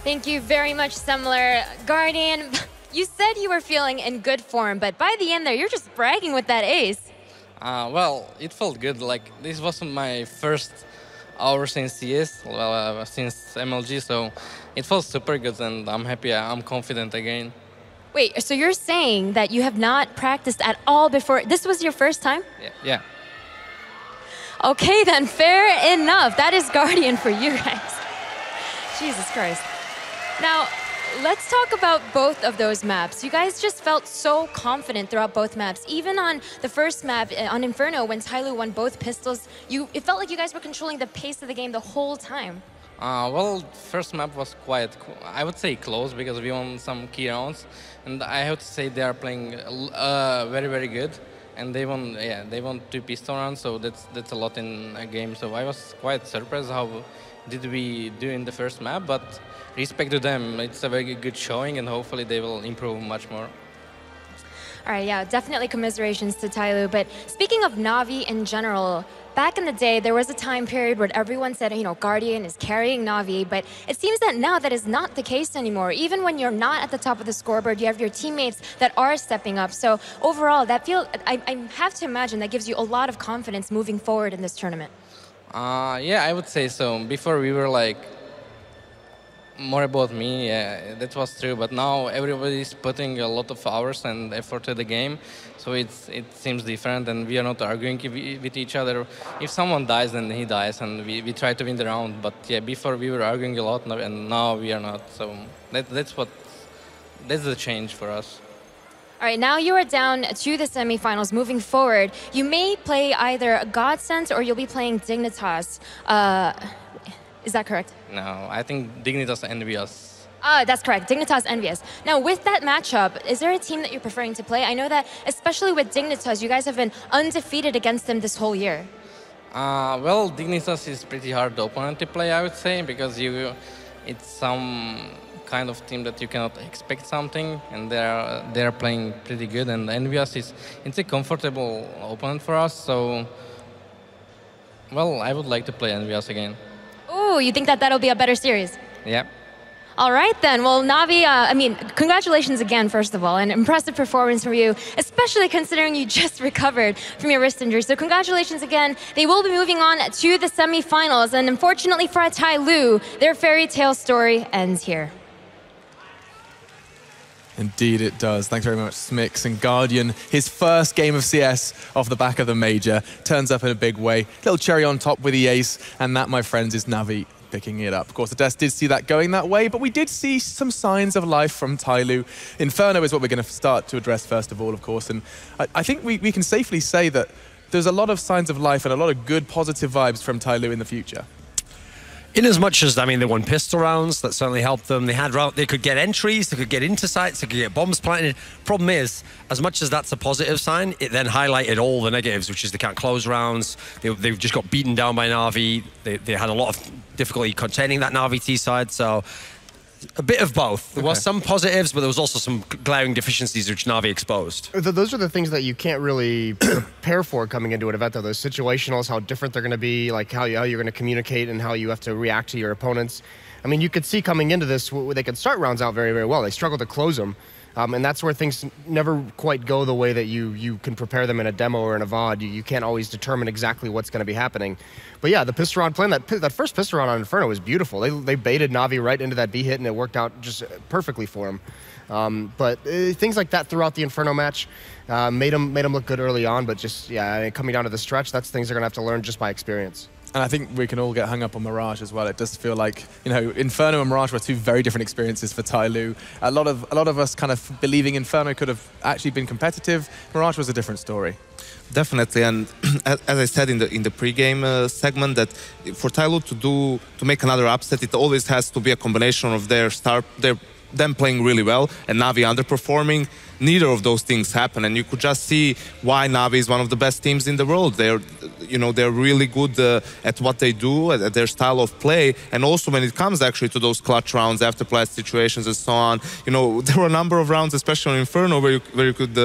Thank you very much, Semler. Guardian, you said you were feeling in good form, but by the end there, you're just bragging with that ace. Well, it felt good. Like, this wasn't my first hour since CS, since MLG, so it felt super good, and I'm happy. I'm confident again. Wait, so you're saying that you have not practiced at all before? This was your first time? Yeah. Okay, then, fair enough. That is Guardian for you guys. Jesus Christ. Now, let's talk about both of those maps. You guys just felt so confident throughout both maps. Even on the first map, on Inferno, when Tyloo won both pistols, it felt like you guys were controlling the pace of the game the whole time. Well, first map was quite, I would say, close, because we won some key rounds. And I have to say they are playing very, very good. And they won 2 pistol rounds, so that's a lot in a game. So I was quite surprised how did we do in the first map, but respect to them. It's a very good showing, and hopefully they will improve much more. All right, yeah, definitely commiserations to Tyloo. But speaking of Na'Vi in general, back in the day, there was a time period where everyone said, Guardian is carrying Na'Vi, but it seems that now that is not the case anymore. Even when you're not at the top of the scoreboard, you have your teammates that are stepping up. So overall, I have to imagine that gives you a lot of confidence moving forward in this tournament. Yeah, I would say so. Before we were like, more about me, yeah, that was true. But now everybody's putting a lot of hours and effort to the game, so it seems different, and we are not arguing with each other. If someone dies, then he dies, and we try to win the round. But yeah, before we were arguing a lot, and now we are not. So that's the change for us. All right, now you are down to the semifinals. Moving forward, you may play either Godsent or you'll be playing Dignitas. Is that correct? No, I think Dignitas Envious. That's correct, Dignitas Envious. Now, with that matchup, is there a team that you're preferring to play? I know that, especially with Dignitas, you guys have been undefeated against them this whole year. Well, Dignitas is pretty hard opponent to play, I would say, because it's some kind of team that you cannot expect something, and they're playing pretty good. And Envious it's a comfortable opponent for us, so well, I would like to play Envious again. Oh, you think that that'll be a better series? Yeah. All right, then. Well, Na'Vi, congratulations again, first of all. An impressive performance from you, especially considering you just recovered from your wrist injury. So congratulations again. They will be moving on to the semifinals. And unfortunately for Tyloo, their fairy tale story ends here. Indeed it does. Thanks very much, Smix. And Guardian, his first game of CS off the back of the major, turns up in a big way. Little cherry on top with the ace, and that, my friends, is Na'Vi picking it up. Of course, the Des did see that going that way, but we did see some signs of life from Tyloo. Inferno is what we're going to start to address first of all, of course, and I think we can safely say that there's a lot of signs of life and a lot of good, positive vibes from Tyloo in the future. In as much as, they won pistol rounds, that certainly helped them. They could get entries, they could get into sites, they could get bombs planted. Problem is, as much as that's a positive sign, it then highlighted all the negatives, which is they can't close rounds, they've just got beaten down by Na'Vi, they had a lot of difficulty containing that Na'Vi T side, so a bit of both. There was some positives, but there was also some glaring deficiencies which Na'Vi exposed. Those are the things that you can't really prepare for coming into an event, though. Those situationals, how different they're going to be, like how you're going to communicate and how you have to react to your opponents. I mean, you could see coming into this, they could start rounds out very, very well. They struggle to close them. And that's where things never quite go the way that you can prepare them in a demo or in a VOD. You can't always determine exactly what's going to be happening. But yeah, the pistol round plan, that first pistol round on Inferno was beautiful. They baited Na'Vi right into that B hit, and it worked out just perfectly for him. But things like that throughout the Inferno match made them look good early on. But just, yeah, coming down to the stretch, that's things they're going to have to learn just by experience. And I think we can all get hung up on Mirage as well. It does feel like, you know, Inferno and Mirage were two very different experiences for Tyloo. A lot of us kind of believing Inferno could have actually been competitive. Mirage was a different story. Definitely, and as I said in the pre-game segment, that for Tyloo to make another upset, it always has to be a combination of them playing really well and Navi underperforming. Neither of those things happen, and you could just see why Navi is one of the best teams in the world. They're really good at what they do, at their style of play, and also when it comes actually to those clutch rounds, after play situations and so on. You know, there were a number of rounds, especially on Inferno, where you could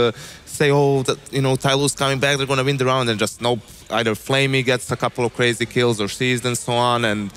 say, oh, Tyloo's coming back, they're going to win the round, and just nope. Either Flamey gets a couple of crazy kills or seized and so on, and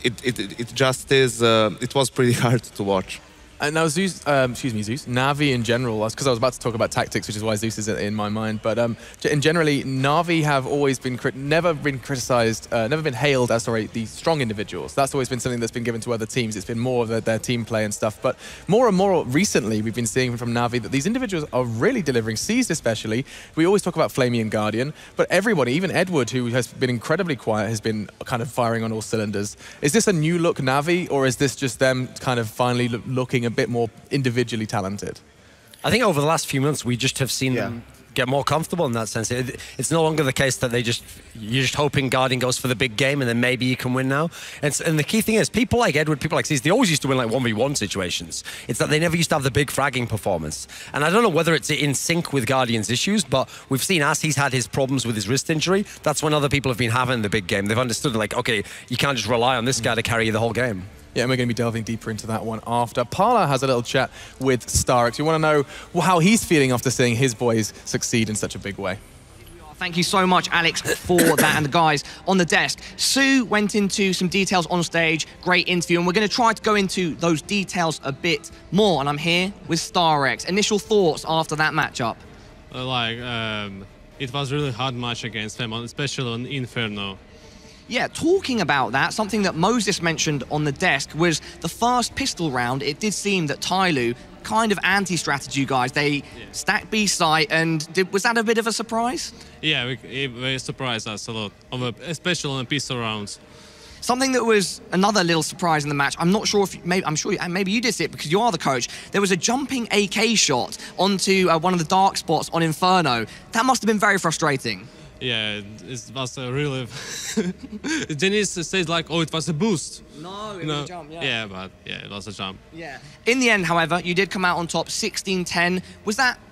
it just is. It was pretty hard to watch. And now Zeus, Navi in general, because I was about to talk about tactics, which is why Zeus is in my mind, but in generally, Navi have always been, never been criticized, never been hailed as, the strong individuals. That's always been something that's been given to other teams. It's been more of their team play and stuff, but more and more recently, we've been seeing from Navi that these individuals are really delivering. Seized especially, we always talk about Flamey and Guardian, but everybody, even Edward, who has been incredibly quiet, has been kind of firing on all cylinders. Is this a new look Navi, or is this just them kind of finally looking a bit more individually talented? I think over the last few months we just have seen them get more comfortable in that sense. It's no longer the case that you're just hoping Guardian goes for the big game and then maybe you can win now. And the key thing is, people like Edward, people like Seas, they always used to win like 1v1 situations. It's that they never used to have the big fragging performance. And I don't know whether it's in sync with Guardian's issues, but we've seen as he's had his problems with his wrist injury, that's when other people have been having the big game. They've understood, like, okay, you can't just rely on this guy to carry you the whole game. Yeah, and we're going to be delving deeper into that one after. Parla has a little chat with Starix. We want to know how he's feeling after seeing his boys succeed in such a big way. Thank you so much, Alex, for that. And the guys on the desk. Sue went into some details on stage, great interview, and we're going to try to go into those details a bit more. And I'm here with Starix. Initial thoughts after that matchup? It was really hard match against them, especially on Inferno. Yeah, talking about that, something that Moses mentioned on the desk was the first pistol round. It did seem that Tyloo kind of anti-strategy you guys. They stacked B site, and was that a bit of a surprise? Yeah, it surprised us a lot, especially on the pistol rounds. Something that was another little surprise in the match, I'm not sure if, maybe you did see it because you are the coach, there was a jumping AK shot onto one of the dark spots on Inferno. That must have been very frustrating. Yeah, it was a really... Dennis says like, oh, it was a boost. No, it was a jump, Yeah, but it was a jump. Yeah. In the end, however, you did come out on top, 16-10.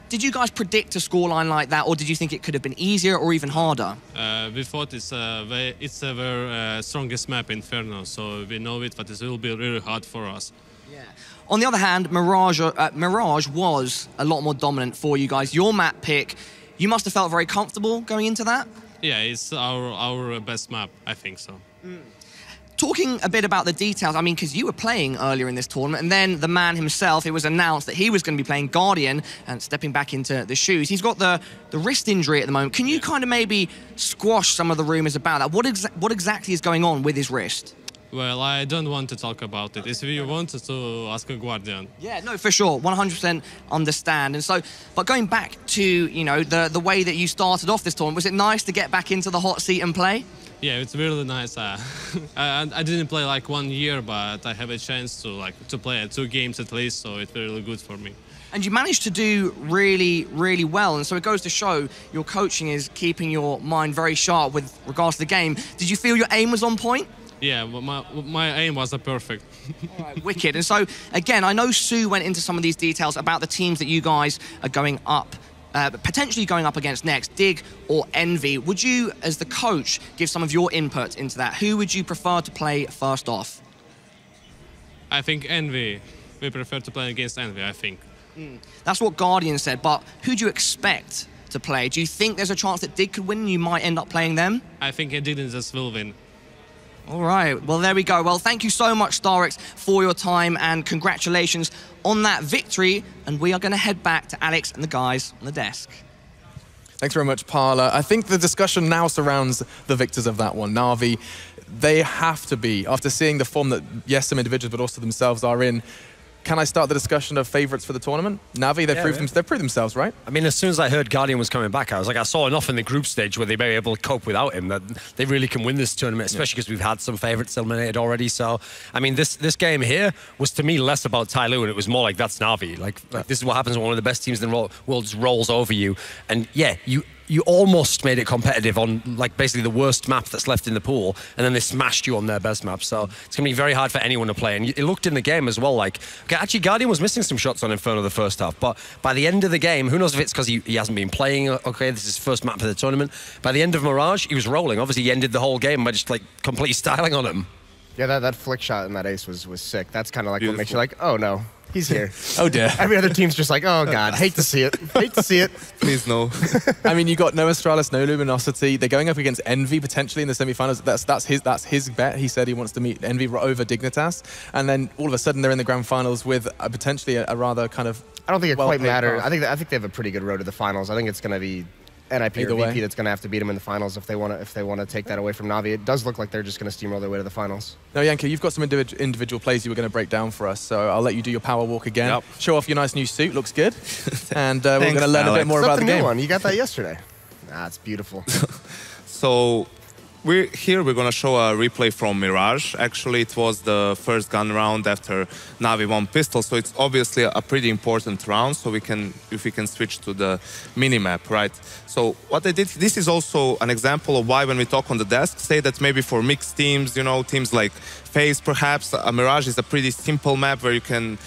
Did you guys predict a scoreline like that, or did you think it could have been easier or even harder? We thought it's our strongest map, Inferno, so we know it, but it will be really hard for us. Yeah. On the other hand, Mirage was a lot more dominant for you guys. Your map pick, you must have felt very comfortable going into that? Yeah, it's our best map, I think so. Talking a bit about the details, I mean, because you were playing earlier in this tournament, and then the man himself, it was announced that he was going to be playing Guardian and stepping back into the shoes. He's got the wrist injury at the moment. Can you kind of maybe squash some of the rumors about that? What exactly is going on with his wrist? Well, I don't want to talk about it. If you want to ask a Guardian. Yeah, no, for sure. 100% understand. And so, but going back to, you know, the way that you started off this tournament, was it nice to get back into the hot seat and play? Yeah, it's really nice. I didn't play like 1 year, but I have a chance to play 2 games at least, so it's really good for me. And you managed to do really, really well. And so it goes to show your coaching is keeping your mind very sharp with regards to the game. Did you feel your aim was on point? Yeah, my aim was perfect. All right, wicked. And so, again, I know Sue went into some of these details about the teams that you guys are going up, potentially going up against next, Dig or Envy. Would you, as the coach, give some of your input into that? Who would you prefer to play first off? I think Envy. We prefer to play against Envy, I think. That's what Guardian said, but who do you expect to play? Do you think there's a chance that Dig could win and you might end up playing them? I think Dig just will win. All right, well, there we go. Well, thank you so much, Starix, for your time, and congratulations on that victory. And we are going to head back to Alex and the guys on the desk. Thanks very much, Parla. I think the discussion now surrounds the victors of that one. Na'Vi, they have to be, after seeing the form that, yes, some individuals, but also themselves are in, can I start the discussion of favourites for the tournament? Navi, they've proved themselves, right? I mean, as soon as I heard Guardian was coming back, I was like, I saw enough in the group stage where they may be able to cope without him, that they really can win this tournament, especially because we've had some favourites eliminated already. So, I mean, this game here was, to me, less about Tyloo, and it was more like, that's Navi. Like, this is what happens when one of the best teams in the world rolls over you. And, yeah, you almost made it competitive on, like, basically the worst map that's left in the pool, and then they smashed you on their best map. So it's going to be very hard for anyone to play. And it looked in the game as well like, okay, actually, Guardian was missing some shots on Inferno the first half, but by the end of the game, who knows if it's because he hasn't been playing, okay, this is his first map for the tournament. By the end of Mirage, he was rolling. Obviously, he ended the whole game by just, like, completely styling on him. Yeah, that flick shot in that ace was sick. That's kind of like what makes you like, oh, no. He's here. Oh dear. Every other team's just like, oh god, hate to see it. Hate to see it. Please no. I mean, you got no Astralis, no Luminosity. They're going up against Envy potentially in the semi-finals. That's his bet. He said he wants to meet Envy over Dignitas, and then all of a sudden they're in the grand finals with potentially a rather kind of. I don't think it quite matters. I think they have a pretty good road to the finals. I think it's going to be NIP or VP that's going to have to beat them in the finals if they want to take that away from Navi. It does look like they're just going to steamroll their way to the finals. Now, Janko, you've got some individual plays you were going to break down for us, so I'll let you do your power walk again. Yep. Show off your nice new suit, looks good. And we're going to learn a bit more about the game. New one. You got that yesterday. It's beautiful. So we're going to show a replay from Mirage. Actually, it was the first gun round after Navi won pistol, so it's obviously a pretty important round. So if we can switch to the mini-map, right? So what I did, this is also an example of why when we talk on the desk, say that maybe for mixed teams, you know, teams like FaZe perhaps, a Mirage is a pretty simple map where you can,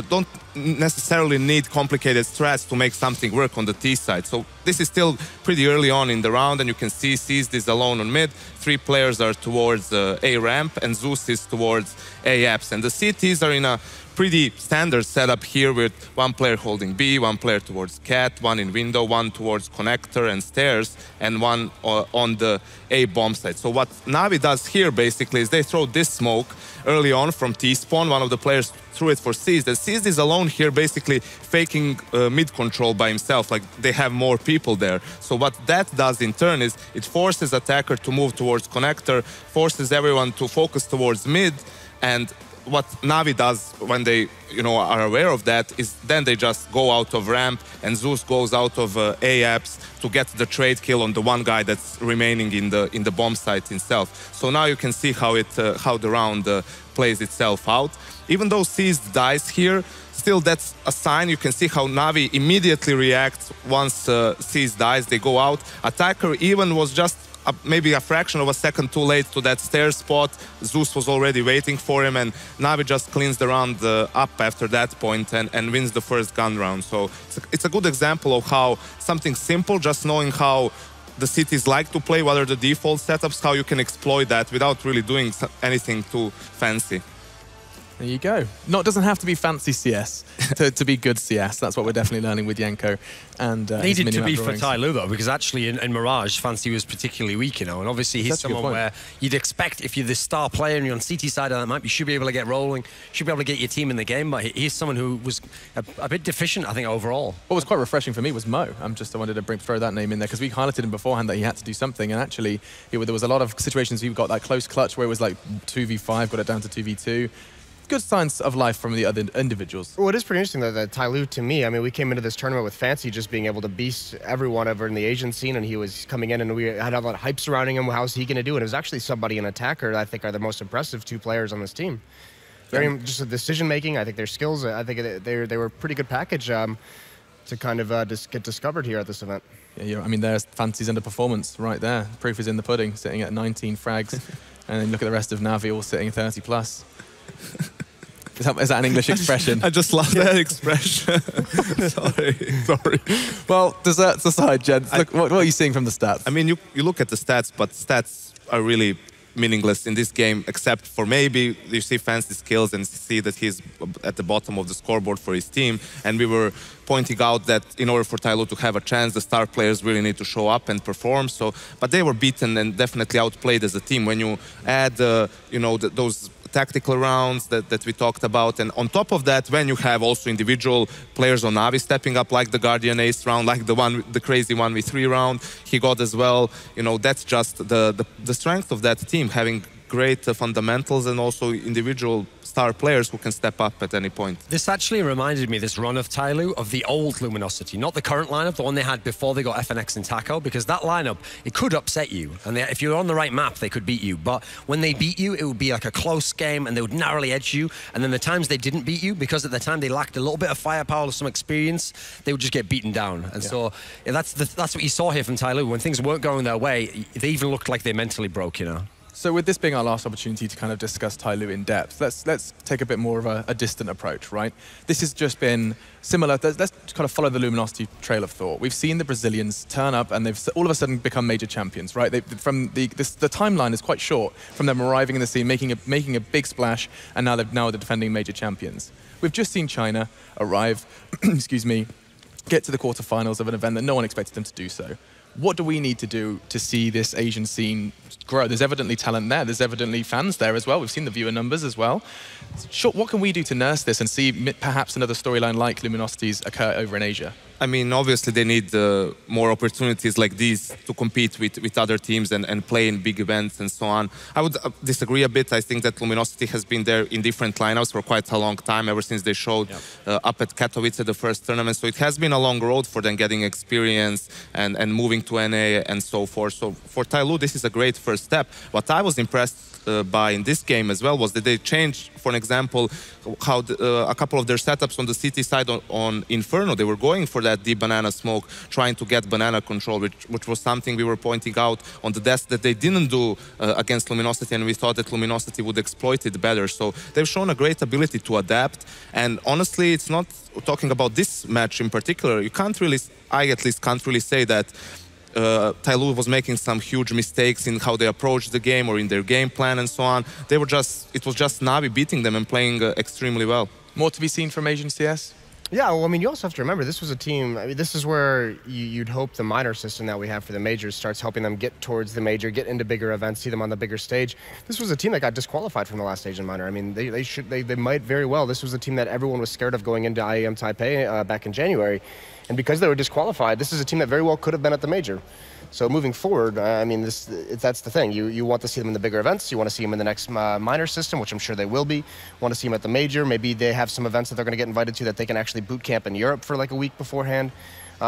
don't necessarily need complicated strats to make something work on the T side. So this is still pretty early on in the round, and you can see Seized is alone on mid, 3 players are towards A ramp, and Zeus is towards A apps. And the CTs are in a pretty standard setup here with 1 player holding B, 1 player towards cat, 1 in window, 1 towards connector and stairs, and 1 on the A bomb side. So what Navi does here basically is they throw this smoke early on from T-spawn. One of the players threw it for Seized, and Seized is alone here basically faking mid control by himself, like they have more people there. So what that does in turn is it forces attacker to move towards connector, forces everyone to focus towards mid, and what Navi does when they, you know, are aware of that is then they just go out of ramp, and Zeus goes out of A apps to get the trade kill on the one guy that's remaining in the bomb site himself. So now you can see how the round plays itself out. Even though Seized dies here, still that's a sign. You can see how Navi immediately reacts once Seized dies. They go out. Attacker even was just maybe a fraction of a second too late to that stair spot. Zeus was already waiting for him, and Navi just cleans the round up after that point and wins the first gun round. So it's a good example of how something simple, just knowing how the cities like to play, what are the default setups, how you can exploit that without really doing anything too fancy. There you go. Doesn't have to be fancy CS to be good CS. That's what we're definitely learning with Janko. And needed to be for Tyloo though, because actually in Mirage, Fancy was particularly weak, you know, and obviously he's someone where you'd expect if you're the star player and you're on CT side of that map, you should be able to get rolling, should be able to get your team in the game, but he's someone who was a bit deficient, I think, overall. What was quite refreshing for me was Mo. I wanted to throw that name in there because we highlighted him beforehand that he had to do something, and actually there was a lot of situations he got that close clutch where it was like 2v5, got it down to 2v2. Good signs of life from the other individuals. Well, it is pretty interesting though that Tyloo, to me, I mean, we came into this tournament with Fancy just being able to beast everyone over in the Asian scene, and he was coming in and we had a lot of hype surrounding him. How's he going to do? And it was actually somebody, an attacker, that I think are the most impressive 2 players on this team. Just the decision making, I think their skills, I think they were a pretty good package to kind of just get discovered here at this event. Yeah, I mean, there's Fancy's underperformance right there. Proof is in the pudding, sitting at 19 frags. And then look at the rest of Navi all sitting 30 plus. Is that an English expression? I just love that expression. Sorry. Well, desserts aside, gents, look, what are you seeing from the stats? I mean, you look at the stats, but stats are really meaningless in this game, except for maybe you see Fancy skills and see that he's at the bottom of the scoreboard for his team. And we were pointing out that in order for Tyloo to have a chance, the star players really need to show up and perform. So, but they were beaten and definitely outplayed as a team. When you add, you know, those tactical rounds that we talked about, and on top of that, when you have also individual players on Navi stepping up, like the Guardian Ace round, like the crazy 1v3 round he got as well, you know, that's just the strength of that team, having great fundamentals and also individual star players who can step up at any point. This actually reminded me, this run of Tyloo, of the old Luminosity, not the current lineup, the one they had before they got FNX and Taco, because that lineup, it could upset you. And if you're on the right map, they could beat you. But when they beat you, it would be like a close game and they would narrowly edge you. And then the times they didn't beat you, because at the time they lacked a little bit of firepower or some experience, they would just get beaten down. And so that's what you saw here from Tyloo. When things weren't going their way, they even looked like they mentally broke, you know. So with this being our last opportunity to kind of discuss Tyloo in depth, let's take a bit more of a distant approach, right? This has just been similar. Let's kind of follow the Luminosity trail of thought. We've seen the Brazilians turn up and they've all of a sudden become major champions, right? The timeline is quite short from them arriving in the scene, making a big splash, and now they're defending major champions. We've just seen China arrive, excuse me, get to the quarterfinals of an event that no one expected them to do so. What do we need to do to see this Asian scene grow? There's evidently talent there. There's evidently fans there as well. We've seen the viewer numbers as well. Sure, what can we do to nurse this and see perhaps another storyline like Luminosity's occur over in Asia? I mean, obviously they need more opportunities like these to compete with other teams and play in big events and so on. I would disagree a bit. I think that Luminosity has been there in different lineups for quite a long time, ever since they showed up at Katowice, the first tournament. So it has been a long road for them getting experience and moving to NA and so forth. So for Tyloo, this is a great first step. What I was impressed by in this game as well was that they changed, for an example, how a couple of their setups on the CT side on Inferno, they were going for that deep banana smoke, trying to get banana control, which was something we were pointing out on the desk that they didn't do against Luminosity, and we thought that Luminosity would exploit it better. So they've shown a great ability to adapt, and honestly, it's not talking about this match in particular. You can't really, I at least can't really say that Tyloo was making some huge mistakes in how they approached the game or in their game plan and so on. It was just Navi beating them and playing extremely well. More to be seen from Asian CS? Yeah, well, I mean, you also have to remember, this was a team, I mean, this is where you'd hope the minor system that we have for the majors starts helping them get towards the major, get into bigger events, see them on the bigger stage. This was a team that got disqualified from the last Asian minor. I mean, they might very well. This was a team that everyone was scared of going into IEM Taipei back in January. And because they were disqualified, this is a team that very well could have been at the major. So moving forward, I mean, that's the thing. You want to see them in the bigger events. You want to see them in the next minor system, which I'm sure they will be. Want to see them at the major. Maybe they have some events that they're going to get invited to that they can actually boot camp in Europe for like a week beforehand.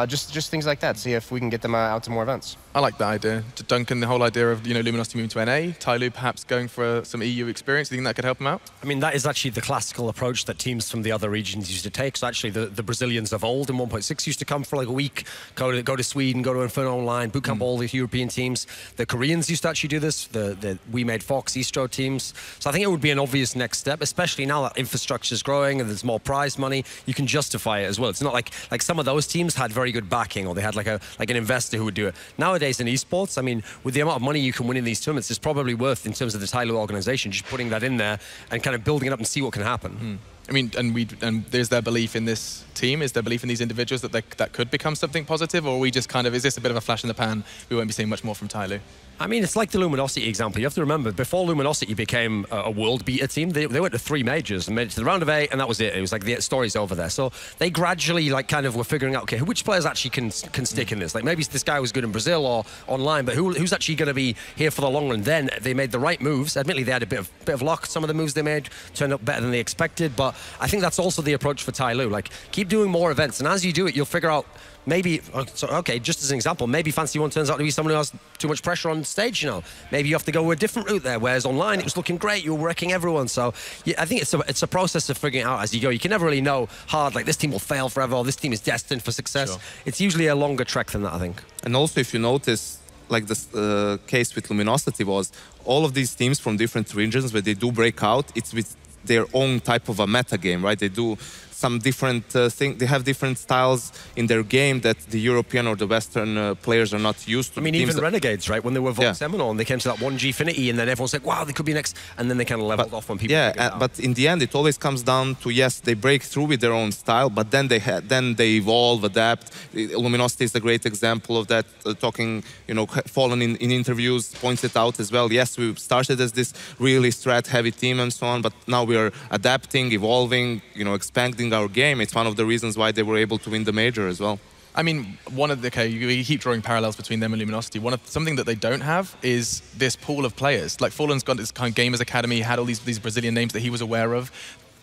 Just things like that. See if we can get them out to more events. I like that idea. To Duncan, the whole idea of Luminosity moving to NA, Tyloo perhaps going for some EU experience. Do you think that could help them out? I mean, that is actually the classical approach that teams from the other regions used to take. So actually, the Brazilians of old in 1.6 used to come for like a week, go to Sweden, go to Inferno Online, boot camp all the European teams. The Koreans used to actually do this. The We Made Fox, Eastro teams. So I think it would be an obvious next step, especially now that infrastructure is growing and there's more prize money. You can justify it as well. It's not like some of those teams had very good backing, or they had like an investor who would do it. Nowadays in esports, I mean, with the amount of money you can win in these tournaments, it's probably worth, in terms of the Tyloo organization, just putting that in there and kind of building it up and see what can happen. I mean, and there's their belief in this team, is their belief in these individuals that could become something positive, or are we just kind of, is this a bit of a flash in the pan? We won't be seeing much more from Tyloo. I mean, it's like the Luminosity example. You have to remember, before Luminosity became a world beater team, they went to 3 majors and made it to the round of 8, and that was it. It was like the story's over there. So they gradually, like, kind of were figuring out, okay, which players actually can stick in this? Like, maybe this guy was good in Brazil or online, but who's actually going to be here for the long run? Then they made the right moves. Admittedly, they had a bit of luck. Some of the moves they made turned out better than they expected, but I think that's also the approach for Tyloo. Like, keep doing more events, and as you do it, you'll figure out, maybe, okay, just as an example, maybe Fantasy 1 turns out to be someone who has too much pressure on stage, Maybe you have to go a different route there, whereas online it was looking great, you were wrecking everyone. So yeah, I think it's a process of figuring it out as you go. You can never really know hard, like this team will fail forever, or this team is destined for success. Sure. It's usually a longer trek than that, I think. And also, if you notice, like this case with Luminosity was, all of these teams from different regions, where they do break out, it's with their own type of a meta game, right? They do some different things. They have different styles in their game that the European or the Western players are not used to. I mean, even Renegades, right? When they were Vox Seminole and they came to that 1G Finity, and then everyone's like, wow, they could be next. And then they kind of leveled off when people. Yeah, but in the end, it always comes down to, yes, they break through with their own style, but then they evolve, adapt. Luminosity is a great example of that. Talking, Fallen in interviews points it out as well. Yes, we started as this really strat-heavy team and so on, but now we are adapting, evolving, expanding our game. It's one of the reasons why they were able to win the major as well. I mean, you keep drawing parallels between them and Luminosity. Something that they don't have is this pool of players. Like Fallen's got this kind of gamers academy, had all these Brazilian names that he was aware of.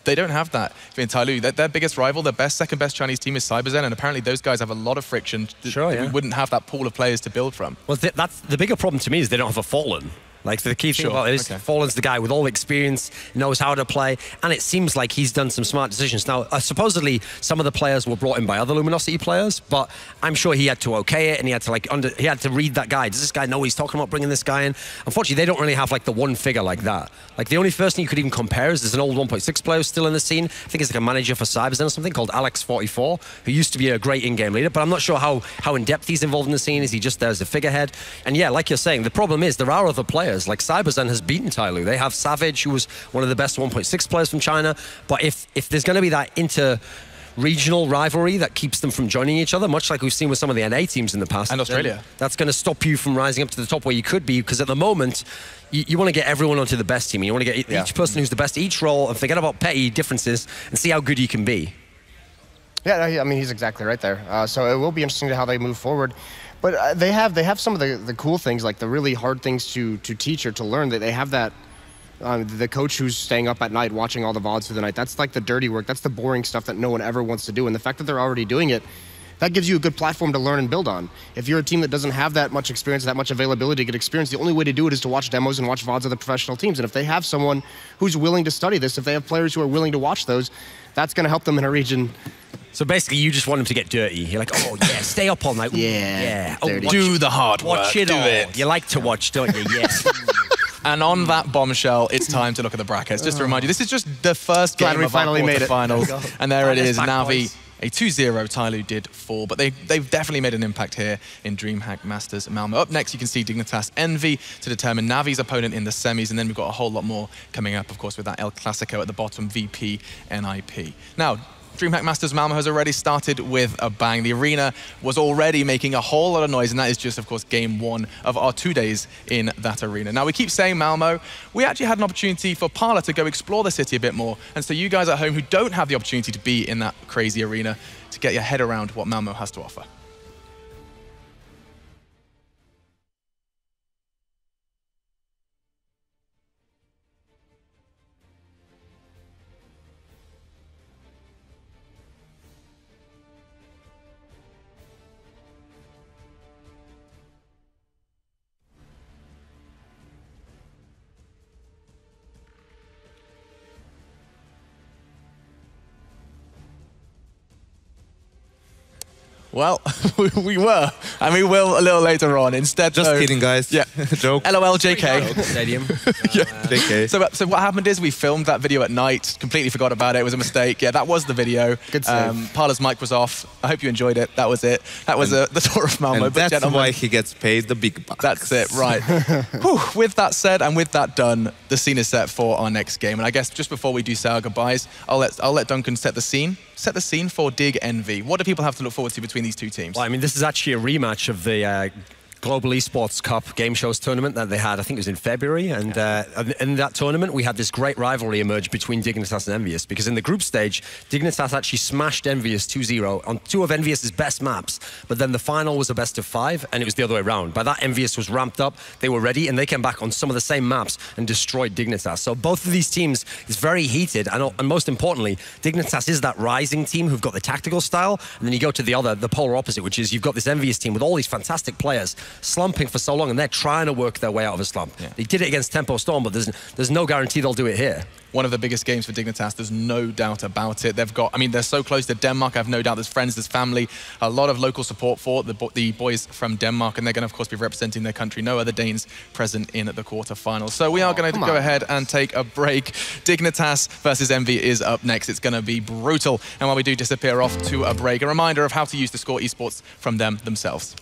They don't have that in Tyloo. Their biggest rival, their second best Chinese team is CyberZen, and apparently those guys have a lot of friction. We wouldn't have that pool of players to build from. Well, that's the bigger problem to me is they don't have a Fallen. Like, the key thing about it is Fallen's the guy with all the experience, knows how to play, and it seems like he's done some smart decisions. Now, supposedly, some of the players were brought in by other Luminosity players, but I'm sure he had to okay it, and he had to he had to read that guy. Does this guy know what he's talking about bringing this guy in? Unfortunately, they don't really have like the one figure like that. Like, the only person you could even compare is there's an old 1.6 player still in the scene. I think he's like a manager for CyberZen or something called Alex44, who used to be a great in-game leader, but I'm not sure how in-depth he's involved in the scene. Is he just there as a figurehead? And yeah, like you're saying, the problem is there are other players. Like CyberZen has beaten Tyloo. They have Savage, who was one of the best 1.6 players from China. But if there's going to be that inter-regional rivalry that keeps them from joining each other, much like we've seen with some of the NA teams in the past. And Australia. That's going to stop you from rising up to the top where you could be, because at the moment, you want to get everyone onto the best team. You want to get each person who's the best at each role and forget about petty differences and see how good you can be. Yeah, I mean, he's exactly right there. So it will be interesting to how they move forward. But they have some of the cool things, like the really hard things to teach or to learn. That they have that the coach who's staying up at night watching all the VODs through the night. That's like the dirty work. That's the boring stuff that no one ever wants to do. And the fact that they're already doing it, that gives you a good platform to learn and build on. If you're a team that doesn't have that much experience, that much availability to get experience, the only way to do it is to watch demos and watch VODs of the professional teams. And if they have someone who's willing to study this, if they have players who are willing to watch those, that's going to help them in a region. So basically, you just want them to get dirty. You're like, oh yeah, stay up all night. Yeah. Oh, do the hard work. Watch it all. You like to watch, don't you? Yeah. And on that bombshell, it's time to look at the brackets. Just to remind you, this is just the first game of our quarterfinals. And there it is, Navi. A 2-0, Tyloo did fall, but they've definitely made an impact here in DreamHack Masters Malmö. Up next, you can see Dignitas Envy to determine Navi's opponent in the semis, and then we've got a whole lot more coming up, of course, with that El Clasico at the bottom, VP, NIP. Now, DreamHack Masters Malmö has already started with a bang. The arena was already making a whole lot of noise, and that is just, of course, game one of our 2 days in that arena. Now, we keep saying Malmö. We actually had an opportunity for Parla to go explore the city a bit more, and so you guys at home who don't have the opportunity to be in that crazy arena, to get your head around what Malmö has to offer. Well, we were, and we will a little later on. Instead, just kidding, guys. Yeah, joke. LOL, JK. Stadium. Yeah. JK. So what happened is we filmed that video at night. Completely forgot about it. It was a mistake. Yeah, that was the video. Good save. Parla's mic was off. I hope you enjoyed it. That was it. That was the tour of Malmö. And that's why he gets paid the big bucks. That's it. Right. Whew, with that said and with that done, the scene is set for our next game. And I guess just before we do say our goodbyes, I'll let Duncan set the scene. Set the scene for Dig Envy. What do people have to look forward to between these two teams? Well, I mean, this is actually a rematch of the Global Esports Cup Game Shows tournament that they had, I think it was in February, and in that tournament we had this great rivalry emerge between Dignitas and Envious, because in the group stage Dignitas actually smashed Envious 2-0 on two of Envious's best maps, but then the final was a best of 5 and it was the other way around. By that, Envious was ramped up, they were ready, and they came back on some of the same maps and destroyed Dignitas. So both of these teams is very heated, and most importantly, Dignitas is that rising team who've got the tactical style, and then you go to the polar opposite, which is you've got this Envious team with all these fantastic players slumping for so long, and they're trying to work their way out of a slump. Yeah. They did it against Tempo Storm, but there's no guarantee they'll do it here. One of the biggest games for Dignitas, there's no doubt about it. They've got, I mean, they're so close to Denmark. I have no doubt there's friends, there's family, a lot of local support for the boys from Denmark, and they're going to, of course, be representing their country. No other Danes present in the quarterfinals. So we are going to go ahead and take a break. Dignitas versus Envy is up next. It's going to be brutal. And while we do disappear off to a break, a reminder of how to use the Score Esports from them themselves.